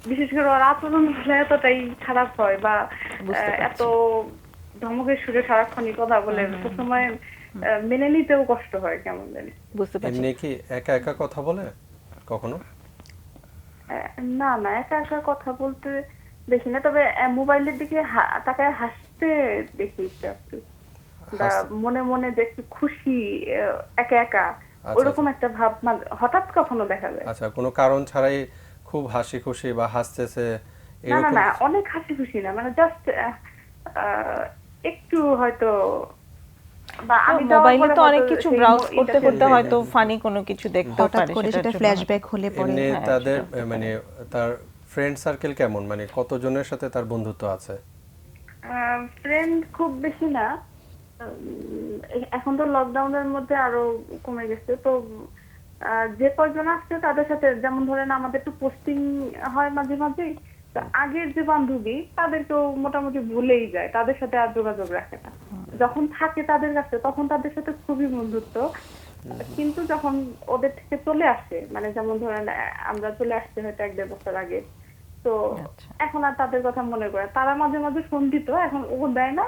F: বিশেষ করে ওর আচরণ এতটাই খারাপ হয় বা এত ধমকের সুরে সারাক্ষণই কথা বলে, সময় মেনে নিতেও কষ্ট হয় কেমন জানি।
A: বুঝতে পারছি।
D: এমনি কি একা একা কথা বলে কখনো?
F: না না, একা একা কথা বলতে দেখি না, তবে মোবাইলের দিকে তাকায় হাসতে দেখি একটু, বা মনে মনে যে একটু খুশি একা একা ওরকম একটা ভাব হঠাৎ কখনো দেখা যায়।
D: আচ্ছা, কোনো কারণ ছাড়াই খুব হাসি খুশি বা হাসতেছে
F: না না
D: এরকম?
F: না, অনেক হাসি খুশি না, মানে জাস্ট একটু হয়তো, বা আমি
A: মোবাইলে তো অনেক কিছু ব্রাউজ করতে করতে হয়তো ফানি কোনো কিছু দেখতেও
B: হঠাৎ
A: পারে,
B: করে
A: সেটার
B: সেটা
A: জন্য
B: ফ্ল্যাশব্যাক হলে পরে।
D: এমনি তাদের মানে তার ফ্রেন্ড সার্কেল কেমন, মানে কতজনের সাথে তার বন্ধুত্ব আছে?
F: ফ্রেন্ড খুব বেশি না, এখন তো লকডাউনের মধ্যে আরো কমে গেছে, তো যে কয়জন আসছে তাদের সাথে, যেমন ধরেন আমাদের একটু পোস্টিং হয় মাঝে মাঝে, তো আগের যে বান্ধবী তাদেরকেও মোটামুটি ভুলেই যায়, তাদের সাথে আর যোগাযোগ রাখে না। যখন থাকে তাদের কাছে তখন তাদের সাথে খুবই বন্ধুত্ব, কিন্তু যখন ওদের থেকে চলে আসে, মানে যেমন ধরেন আমরা চলে আসছে হয়তো 1-1.5 বছর আগে, তো এখন আর তাদের কথা মনে করে। তারা মাঝে মাঝে ফোন দিত, এখন ও দেয় না,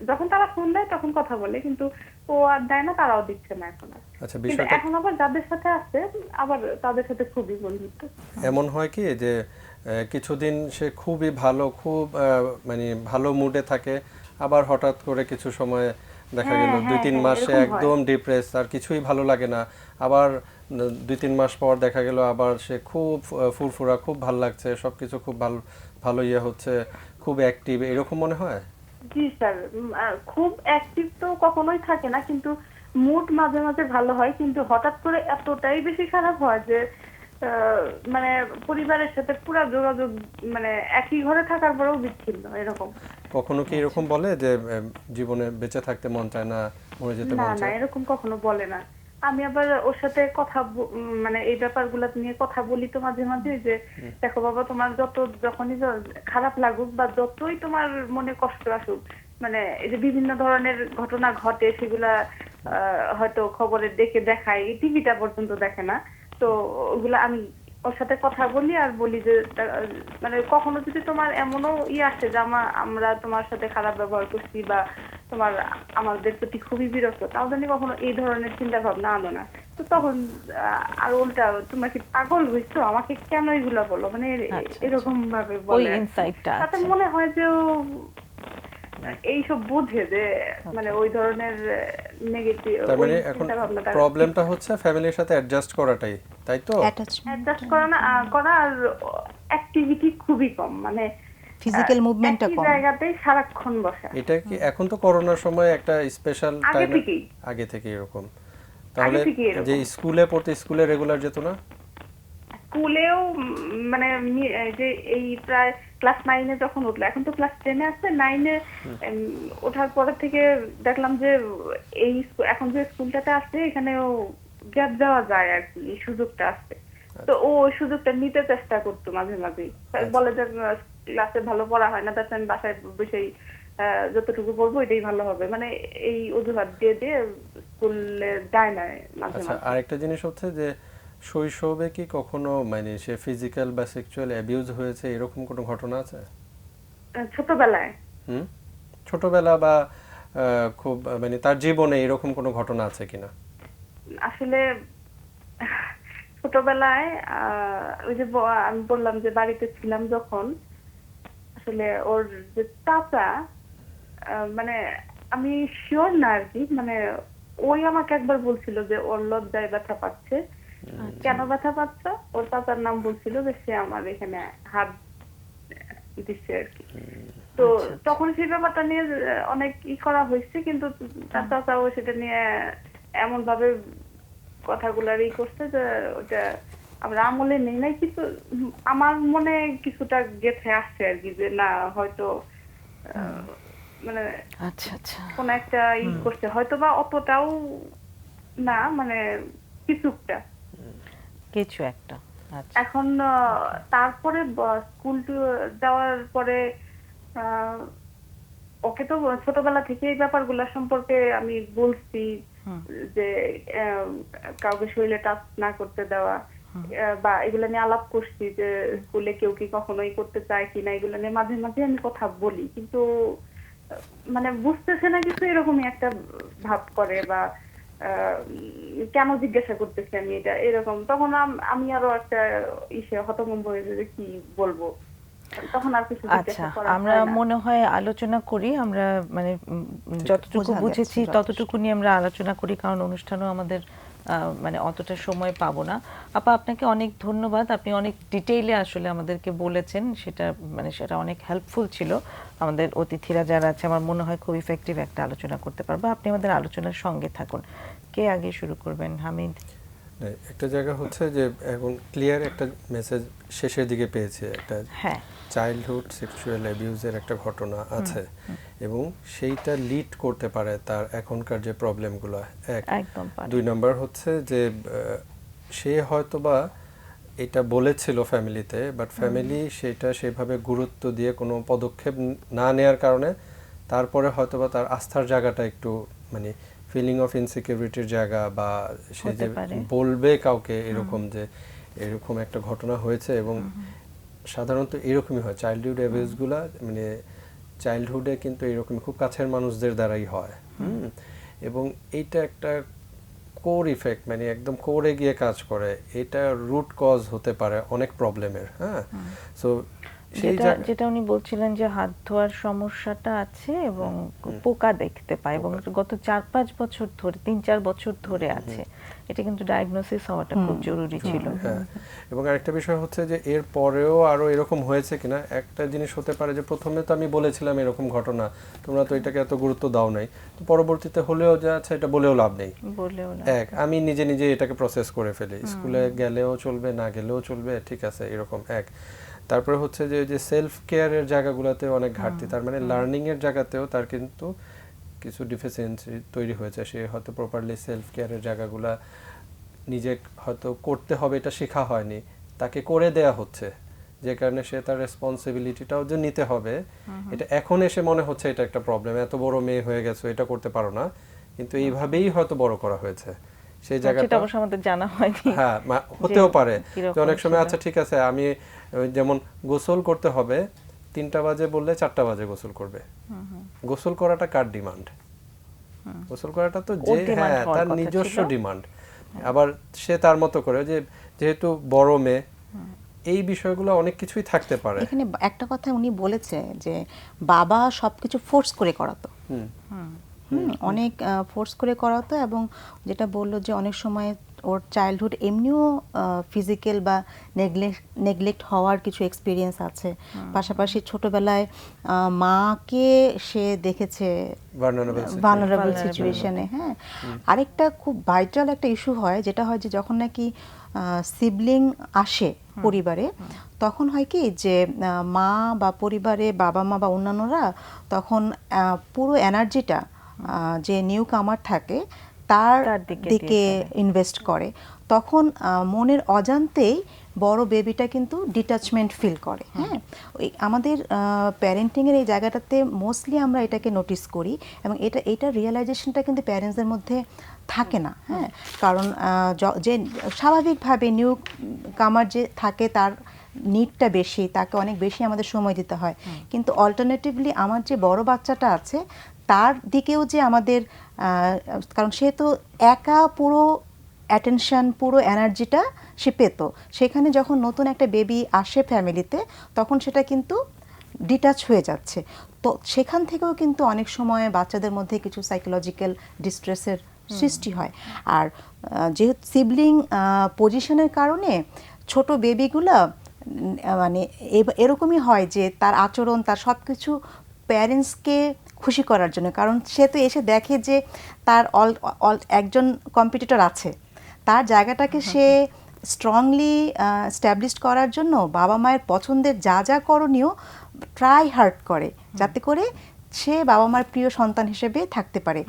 F: যখন তারা ফোন দেয় তখন কথা বলে, কিন্তু ও আর দেয় না, তারাও দিচ্ছে না এখন আর।
D: আচ্ছা,
F: কিন্তু
D: বিষয়টা
F: এখন আবার যাদের সাথে আছে আবার তাদের সাথে খুবই বন্ধুত্ব।
D: এমন হয় কি যে কিছুদিন সে খুবই ভালো, খুব মানে ভালো মুডে থাকে, আবার হঠাৎ করে কিছু সময় দেখা গেল 2-3 মাস সে একদম ডিপ্রেস, আর কিছুই ভালো লাগে না, আবার 2-3 মাস পর দেখা গেল আবার সে খুব ফুরফুরা, খুব ভালো লাগছে, সবকিছু খুব ভালো ভালো ইয়ে হচ্ছে, খুব অ্যাক্টিভ, এরকম মনে হয়?
F: জি স্যার, খুব অ্যাক্টিভ তো কখনোই থাকে না, কিন্তু মুড মাঝে মাঝে ভালো হয়, কিন্তু হঠাৎ করে এতটাই বেশি খারাপ হয় যে মানে পরিবারের সাথে পুরো যোগাযোগ, মানে একই ঘরে থাকার পরেও বিচ্ছিন্ন এরকম।
D: কখনো কি এরকম বলে যে জীবনে বেঁচে থাকতে মন চায় না, মরে যেতে
F: না
D: মন
F: না,
D: চায়?
F: এরকম কখনো বলে না। আমি আবার ওর সাথে কথা মানে এই ব্যাপারগুলো নিয়ে কথা বলি তো মাঝে মাঝে, যে দেখো বাবা, তোমার যখনই খারাপ লাগুক বা যতই তোমার মনে কষ্ট আসুক, মানে এই যে বিভিন্ন ধরনের ঘটনা ঘটে সেগুলা হয়তো খবরে দেখায়, টিভিটা পর্যন্ত দেখে না, তো ওগুলা আমি ওর সাথে কথা বলি আর বলি যে মানে কখনো যদি তোমার এমনও আসে যে আমরা তোমার সাথে খারাপ ব্যবহার করছি বা তোমার আমাদের প্রতি খুবই বিরক্ত, তাও জানি কখনো এই ধরনের চিন্তা ভাবনা আনো না। তো তখন আর উল্টা, তোমরা কি পাগল হইছো, আমাকে কেন এগুলা বলো, মানে এরকম ভাবে বলে, তাতে মনে হয় যে ও এইসব বুঝে যে মানে ওই ধরনের নেগেটিভ,
D: তার মানে এখন প্রবলেমটা হচ্ছে ফ্যামিলির সাথে অ্যাডজাস্ট করাটাই, তাই তো?
F: অ্যাডজাস্ট করা আর অ্যাক্টিভিটি খুবই কম, মানে
B: ফিজিক্যাল মুভমেন্টটা কম,
F: জায়গাতেই সারাক্ষণ বসা।
D: এটা কি এখন তো করোনার সময় একটা স্পেশাল টাইম
F: আগে
D: থেকে এরকম? তাহলে যে স্কুলে পড়তে, স্কুলে রেগুলার যেত না?
F: স্কুলেও মানে যে এই প্রায় ক্লাস 9-এ যখন উঠলো, এখন তো ক্লাস 10-এ আছে, 9-এ ওঠার পরে থেকে দেখলাম যে এই এখন যে স্কুলটাতে আছে এখানেও গ্যাপ দেওয়া যায় আর কি, এই সুযোগটা আছে, তো ও ওই সুযোগটা নিতে চেষ্টা করতো মাঝে মাঝে, বলে যে ক্লাসে ভালো পড়া হয় না, তাতে আমি বাসায় বসেই যতটুকু পড়বো এটাই ভালো হবে, মানে এই অজুহাত দিয়ে দিয়ে স্কুলে যায় না মাঝে মাঝে।
D: আরেকটা জিনিস হচ্ছে যে শৈশবে কি কখনো মানে সে ফিজিক্যাল বা সেক্সুয়াল অ্যাবিউজ হয়েছে, এরকম কোনো ঘটনা আছে?
F: ছোটবেলায়
D: ছোটবেলা বা খুব মানে তার জীবনে এরকম কোনো ঘটনা আছে কিনা?
F: আসলে ছোটবেলায় ওই যে আমি বললাম যে বাড়িতে ছিলাম যখন, আসলে ওর যে চাচা, মানে আমি শিওর না আর কি, মানে ওই আমাকে একবার বলছিল যে ওর লজ্জায় ব্যথা পাচ্ছে, কেন ব্যথা পাচ্ছ, ওর চাচার নাম বলছিল যে সে আমার এখানে হাত দিচ্ছে আর কি। তো তখন সেই ব্যাপারটা নিয়ে অনেক করা হয়েছে, কিন্তু তার চাচাও সেটা নিয়ে এমন ভাবে কথাগুলার করছে যে ওটা আমরা আমলে নেই নাই, কিন্তু আমার মনে কিছুটা গেঁথে আসছে আর কি, যে না হয়তো মানে
A: আচ্ছা আচ্ছা
F: কোন একটা করছে, হয়তো বা অতটাও না, মানে কিছুটা।
A: কিছু একটা। আচ্ছা
F: এখন তারপরে স্কুল যাওয়ার পরে ওকে তো ছোটবেলা থেকে এই ব্যাপারগুলো সম্পর্কে আমি বলছি যে কাউকে শরীরে টাচ না করতে দেওয়া, বা এগুলো নিয়ে আলাপ করছি যে স্কুলে কেউ কি কখনোই করতে চায় কিনা, এগুলো নিয়ে মাঝে মাঝে আমি কথা বলি, কিন্তু মানে বুঝতেছে না কিছু, এরকমই একটা ভাব করে, বা কেন জিজ্ঞাসা করতেছি আমি এটা এরকম। তখন আমি আরো একটা হতভম্ব হয়েছে যে কি বলবো, তখন আর কিছু
A: আচ্ছা
F: জিজ্ঞাসা করা
A: আমরা
F: হয় না।
A: মনে হয় আলোচনা করি, আমরা মানে যতটুকু
B: বোঝা
A: বুঝেছি
B: যাচ্ছে,
A: ততটুকু নিয়ে আমরা আলোচনা করি, কারণ অনুষ্ঠানও আমাদের মানে অতটা সময় পাবো না। আপা আপনাকে অনেক ধন্যবাদ, আপনি অনেক ডিটেইলে আসলে আমাদেরকে বলেছেন, সেটা মানে সেটা অনেক হেল্পফুল ছিল। আমাদের অতিথিরা যারা আছে আমার মনে হয় খুব ইফেক্টিভ একটা আলোচনা করতে পারবো। আপনি আমাদের আলোচনার সঙ্গে থাকুন। কে আগে শুরু করবেন? হামিদ।
D: একটা জায়গা হচ্ছে যে এখন ক্লিয়ার একটা মেসেজ শেষের দিকে পেয়েছে, একটা
A: হ্যাঁ
D: চাইল্ডহুড সেক্সুয়াল অ্যাবিউজের একটা ঘটনা আছে, এবং সেইটা লিড করতে পারে তার এখনকার যে প্রবলেমগুলো।
A: একদম পারে।
D: 2 নাম্বার হচ্ছে যে সে হয়তোবা এটা বলেছিল ফ্যামিলিতে, বাট ফ্যামিলি সেটা সেভাবে গুরুত্ব দিয়ে কোনো পদক্ষেপ না নেওয়ার কারণে তারপরে হয়তোবা তার আস্থার জায়গাটা একটু মানে ফিলিং অফ ইনসিকিউরিটির জায়গা, বা সে যে বলবে কাউকে এরকম যে এরকম একটা ঘটনা হয়েছে। এবং সাধারণত এরকমই হয় চাইল্ডহুড অ্যাবিউজগুলা, মানে চাইল্ডহুডে কিন্তু এরকম খুব কাছের মানুষদের দ্বারাই হয়। এবং এইটা একটা কোর ইফেক্ট, মানে একদম কোরে গিয়ে কাজ করে, এটা রুট কজ হতে পারে অনেক প্রবলেমের। হ্যাঁ, সো
A: যেটা উনি বলছিলেন যে হাত ধোয়ার সমস্যাটা আছে এবং পোকা দেখতে পায়, এবং গত 4-5 বছর ধরে 3-4 বছর ধরে আছে, এটা কিন্তু ডায়াগনোসিস হওয়াটা খুব জরুরি ছিল।
D: হ্যাঁ, এবং আরেকটা বিষয় হচ্ছে যে এর পরেও আরো এরকম হয়েছে কিনা। একটা জিনিস হতে পারে যে প্রথমে তো আমি বলেছিলাম এরকম ঘটনা, তোমরা তো এটাকে এত গুরুত্ব দাও নাই, তো পরবর্তীতে হলেও যা আছে এটা বলেও লাভ নেই। আমি নিজে নিজে এটাকে প্রসেস করে ফেলি, স্কুলে গেলেও চলবে না গেলেও চলবে, ঠিক আছে এরকম। তারপরে হচ্ছে যে সেলফ কেয়ারের জায়গাগুলোতে অনেক ঘাটতি, তার মানে লার্নিং এর জায়গাতেও তার কিন্তু কিছু ডিফিসিয়েন্সি তৈরি হয়েছে। সে হয়তো প্রপারলি সেলফ কেয়ারের জায়গাগুলা নিজে হয়তো করতে হবে এটা শেখা হয়নি, তাকে করে দেয়া হচ্ছে, যে কারণে সে তার রেসপন্সিবিলিটিটাও যে নিতে হবে, এটা এখন এসে মনে হচ্ছে এটা একটা প্রবলেম। এত বড় মেয়ে হয়ে গেছো, এটা করতে পারো না, কিন্তু এইভাবেই হয়তো বড় করা হয়েছে সেই জায়গাটা।
A: অবশ্য আমাদের জানা হয়নি।
D: হ্যাঁ, হতেও পারে যে অনেক সময় আচ্ছা ঠিক আছে আমি যেমন গোসল করতে হবে 3টা বাজে বললে 4টা বাজে গোসল করবে। গোসল করাটা কার ডিমান্ড? গোসল করাটা তো যে হ্যাঁ তার নিজস্ব ডিমান্ড। আবার সে তার মতো করে যে যেহেতু বড় মেয়ে, এই বিষয়গুলো অনেক কিছুই থাকতে পারে।
B: এখানে একটা কথা উনি বলেছে যে বাবা সবকিছু ফোর্স করে করাতো, অনেক ফোর্স করে করাতো, এবং যেটা বললো যে অনেক সময় ওর চাইল্ডহুড এমনিও ফিজিক্যাল বা নেগলেক্ট হওয়ার কিছু এক্সপিরিয়েন্স আছে। পাশাপাশি ছোটবেলায় মাকে সে দেখেছে ভালনারেবল সিচুয়েশনে। হ্যাঁ, আরেকটা খুব ভাইটাল একটা ইস্যু হয়, যেটা হয় যে যখন নাকি সিবলিং আসে পরিবারে, তখন হয় কি যে মা বা পরিবারে বাবা মা বা অন্যান্যরা তখন পুরো এনার্জিটা যে নিউ কামার থাকে তার দিকে ইনভেস্ট করে। তখন মনের অজান্তেই বড় বেবিটা কিন্তু ডিটাচমেন্ট ফিল করে। হ্যাঁ, ওই আমাদের প্যারেন্টিংয়ের এই জায়গাটাতে মোস্টলি আমরা এটাকে নোটিস করি, এবং এটা রিয়েলাইজেশনটা কিন্তু প্যারেন্টসদের মধ্যে থাকে না। হ্যাঁ, কারণ যে স্বাভাবিকভাবে নিউ কামার যে থাকে তার নিডটা বেশি, তাকে অনেক বেশি আমাদের সময় দিতে হয়, কিন্তু অল্টারনেটিভলি আমার যে বড় বাচ্চাটা আছে তার দিকেও যে আমাদের, কারণ সে তো একা পুরো অ্যাটেনশন পুরো এনার্জিটা সে পেত, সেখানে যখন নতুন একটা বেবি আসে ফ্যামিলিতে তখন সেটা কিন্তু ডিটাচ হয়ে যাচ্ছে। তো সেখান থেকেও কিন্তু অনেক সময় বাচ্চাদের মধ্যে কিছু সাইকোলজিক্যাল ডিস্ট্রেসের সৃষ্টি হয়। আর যেহেতু সিবলিং পজিশনের কারণে ছোট বেবিগুলা মানে এরকমই হয় যে তার আচরণ, তার সব কিছু প্যারেন্টসকে খুশি করার জন্য, কারণ সে তো এসে দেখে যে তার একজন কম্পিটিটর আছে, তার জায়গাটাকে সে স্ট্রংলি স্ট্যাবলিশ করার জন্য বাবা মায়ের পছন্দের যা যা করণীয় ট্রাই হার্ড করে, যাতে করে সে বাবা মার প্রিয় সন্তান হিসেবে থাকতে পারে।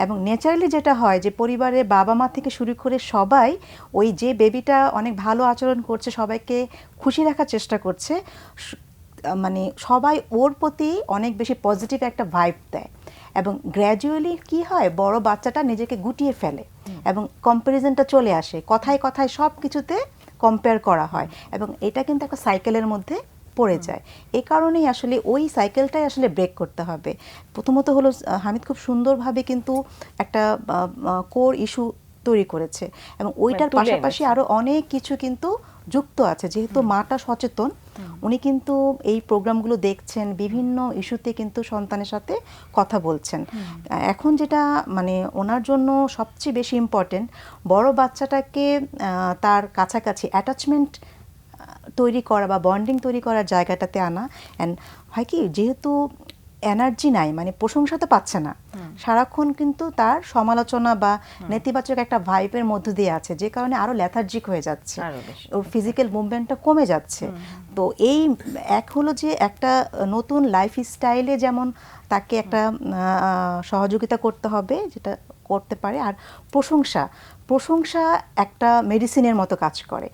B: এবং ন্যাচারালি যেটা হয় যে পরিবারের বাবা মা থেকে শুরু করে সবাই ওই যে বেবিটা অনেক ভালো আচরণ করছে, সবাইকে খুশি রাখার চেষ্টা করছে, মানে সবাই ওর প্রতি অনেক বেশি পজিটিভ একটা ভাইব দেয়। এবং গ্র্যাজুয়ালি কি হয়, বড় বাচ্চাটা নিজেকে গুটিয়ে ফেলে এবং কম্প্যারিজনটা চলে আসে, কথায় কথায় সব কিছুতে কম্পেয়ার করা হয়, এবং এটা কিন্তু একটা সাইকেলের মধ্যে পড়ে যায়। এই কারণেই আসলে ওই সাইকেলটাই আসলে ব্রেক করতে হবে। প্রথমত হলো হামিদ খুব সুন্দরভাবে কিন্তু একটা কোর ইস্যু তৈরি করেছে, এবং ওইটার পাশাপাশি আরো অনেক কিছু কিন্তু যুক্ত আছে। যেহেতু মাটা সচেতন, উনি কিন্তু এই প্রোগ্রামগুলো দেখছেন, বিভিন্ন ইস্যুতে কিন্তু সন্তানের সাথে কথা বলছেন। এখন যেটা মানে ওনার জন্য সবচেয়ে বেশি ইম্পর্টেন্ট, বড় বাচ্চাটাকে তার কাছাকাছি অ্যাটাচমেন্ট তৈরি করা বা বন্ডিং তৈরি করার জায়গাটাতে আনা। অ্যান্ড হয় কি, যেহেতু এনার্জি নাই, মানে প্রশংসা তো পাচ্ছে না, সারাক্ষণ কিন্তু তার সমালোচনা বা নেতিবাচক একটা ভাইবের মধ্য দিয়ে আছে, যে কারণে আরো লেথার্জিক হয়ে যাচ্ছে, ওর ফিজিক্যাল মুভমেন্টটা কমে যাচ্ছে। তো এই এক হলো যে একটা নতুন লাইফ স্টাইলে যেমন তাকে একটা সহযোগিতা করতে হবে, যেটা করতে পারে। আর প্রশংসা একটা মেডিসিনের মতো কাজ করে।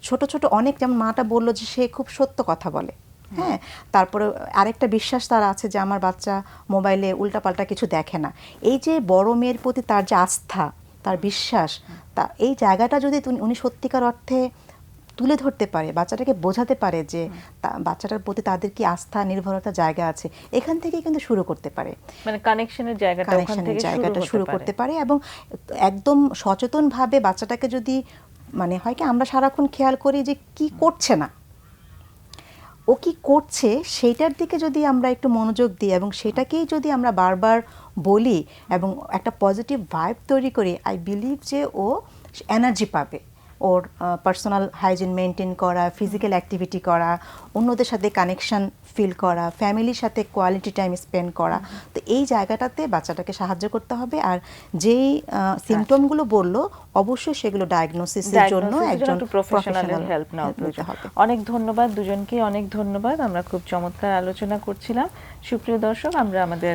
B: ছোট ছোট অনেক, যেমন মাটা বললো যে সে খুব সত্য কথা বলে, হ্যাঁ, তারপরে আরেকটা বিশ্বাস তার আছে যে আমার বাচ্চা মোবাইলে উল্টাপাল্টা কিছু দেখে না। এই যে বড় মেয়ের প্রতি তার যে আস্থা, তার বিশ্বাস, তা এই জায়গাটা যদি উনি সত্যিকার অর্থে তুলে ধরতে পারে, বাচ্চাটাকে বোঝাতে পারে যে বাচ্চাটার প্রতি তাদের কি আস্থা নির্ভরতার জায়গা আছে, এখান থেকে কিন্তু শুরু করতে পারে,
A: মানে কানেকশনের জায়গাটা
B: শুরু করতে পারে। এবং একদম সচেতনভাবে বাচ্চাটাকে যদি, মানে হয় কি, আমরা সারাক্ষণ খেয়াল করি যে কি করছে না, ও কি করছে সেইটার দিকে যদি আমরা একটু মনোযোগ দিই এবং সেটাকেই যদি আমরা বারবার বলি এবং একটা পজিটিভ ভাইব তৈরি করি, আই বিলিভ যে ও এনার্জি পাবে। ওর পার্সোনাল হাইজিন মেনটেন করা, ফিজিক্যাল অ্যাক্টিভিটি করা, অন্যদের সাথে কানেকশন ফিল করা, ফ্যামিলির সাথে কোয়ালিটি টাইম স্পেন্ড করা। তো এই জায়গাটাতে বাচ্চাটাকে সাহায্য করতে হবে। আর যেই সিমটমগুলো বললো, অবশ্যই সেগুলো ডায়াগনোসিসের জন্য একজন
A: প্রফেশনাল হেল্প নেওয়া প্রয়োজন। অনেক ধন্যবাদ দুজনকে, অনেক ধন্যবাদ। আমরা খুব চমৎকার আলোচনা করছিলাম। সুপ্রিয় দর্শক, আমরা আমাদের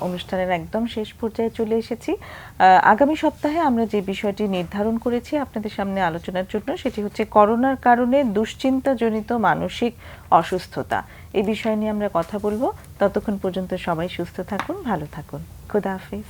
A: অনুষ্ঠানের একদম শেষ পর্যায়ে চলে এসেছি। আগামী সপ্তাহে আমরা যে বিষয়টি নির্ধারণ করেছি আপনাদের সামনে আলোচনার জন্য, সেটি হচ্ছে করোনার কারণে দুশ্চিন্তাজনিত মানসিক অসুস্থতা। এই বিষয় নিয়ে আমরা কথা বলবো। ততক্ষণ পর্যন্ত সবাই সুস্থ থাকুন, ভালো থাকুন। খোদা হাফেজ।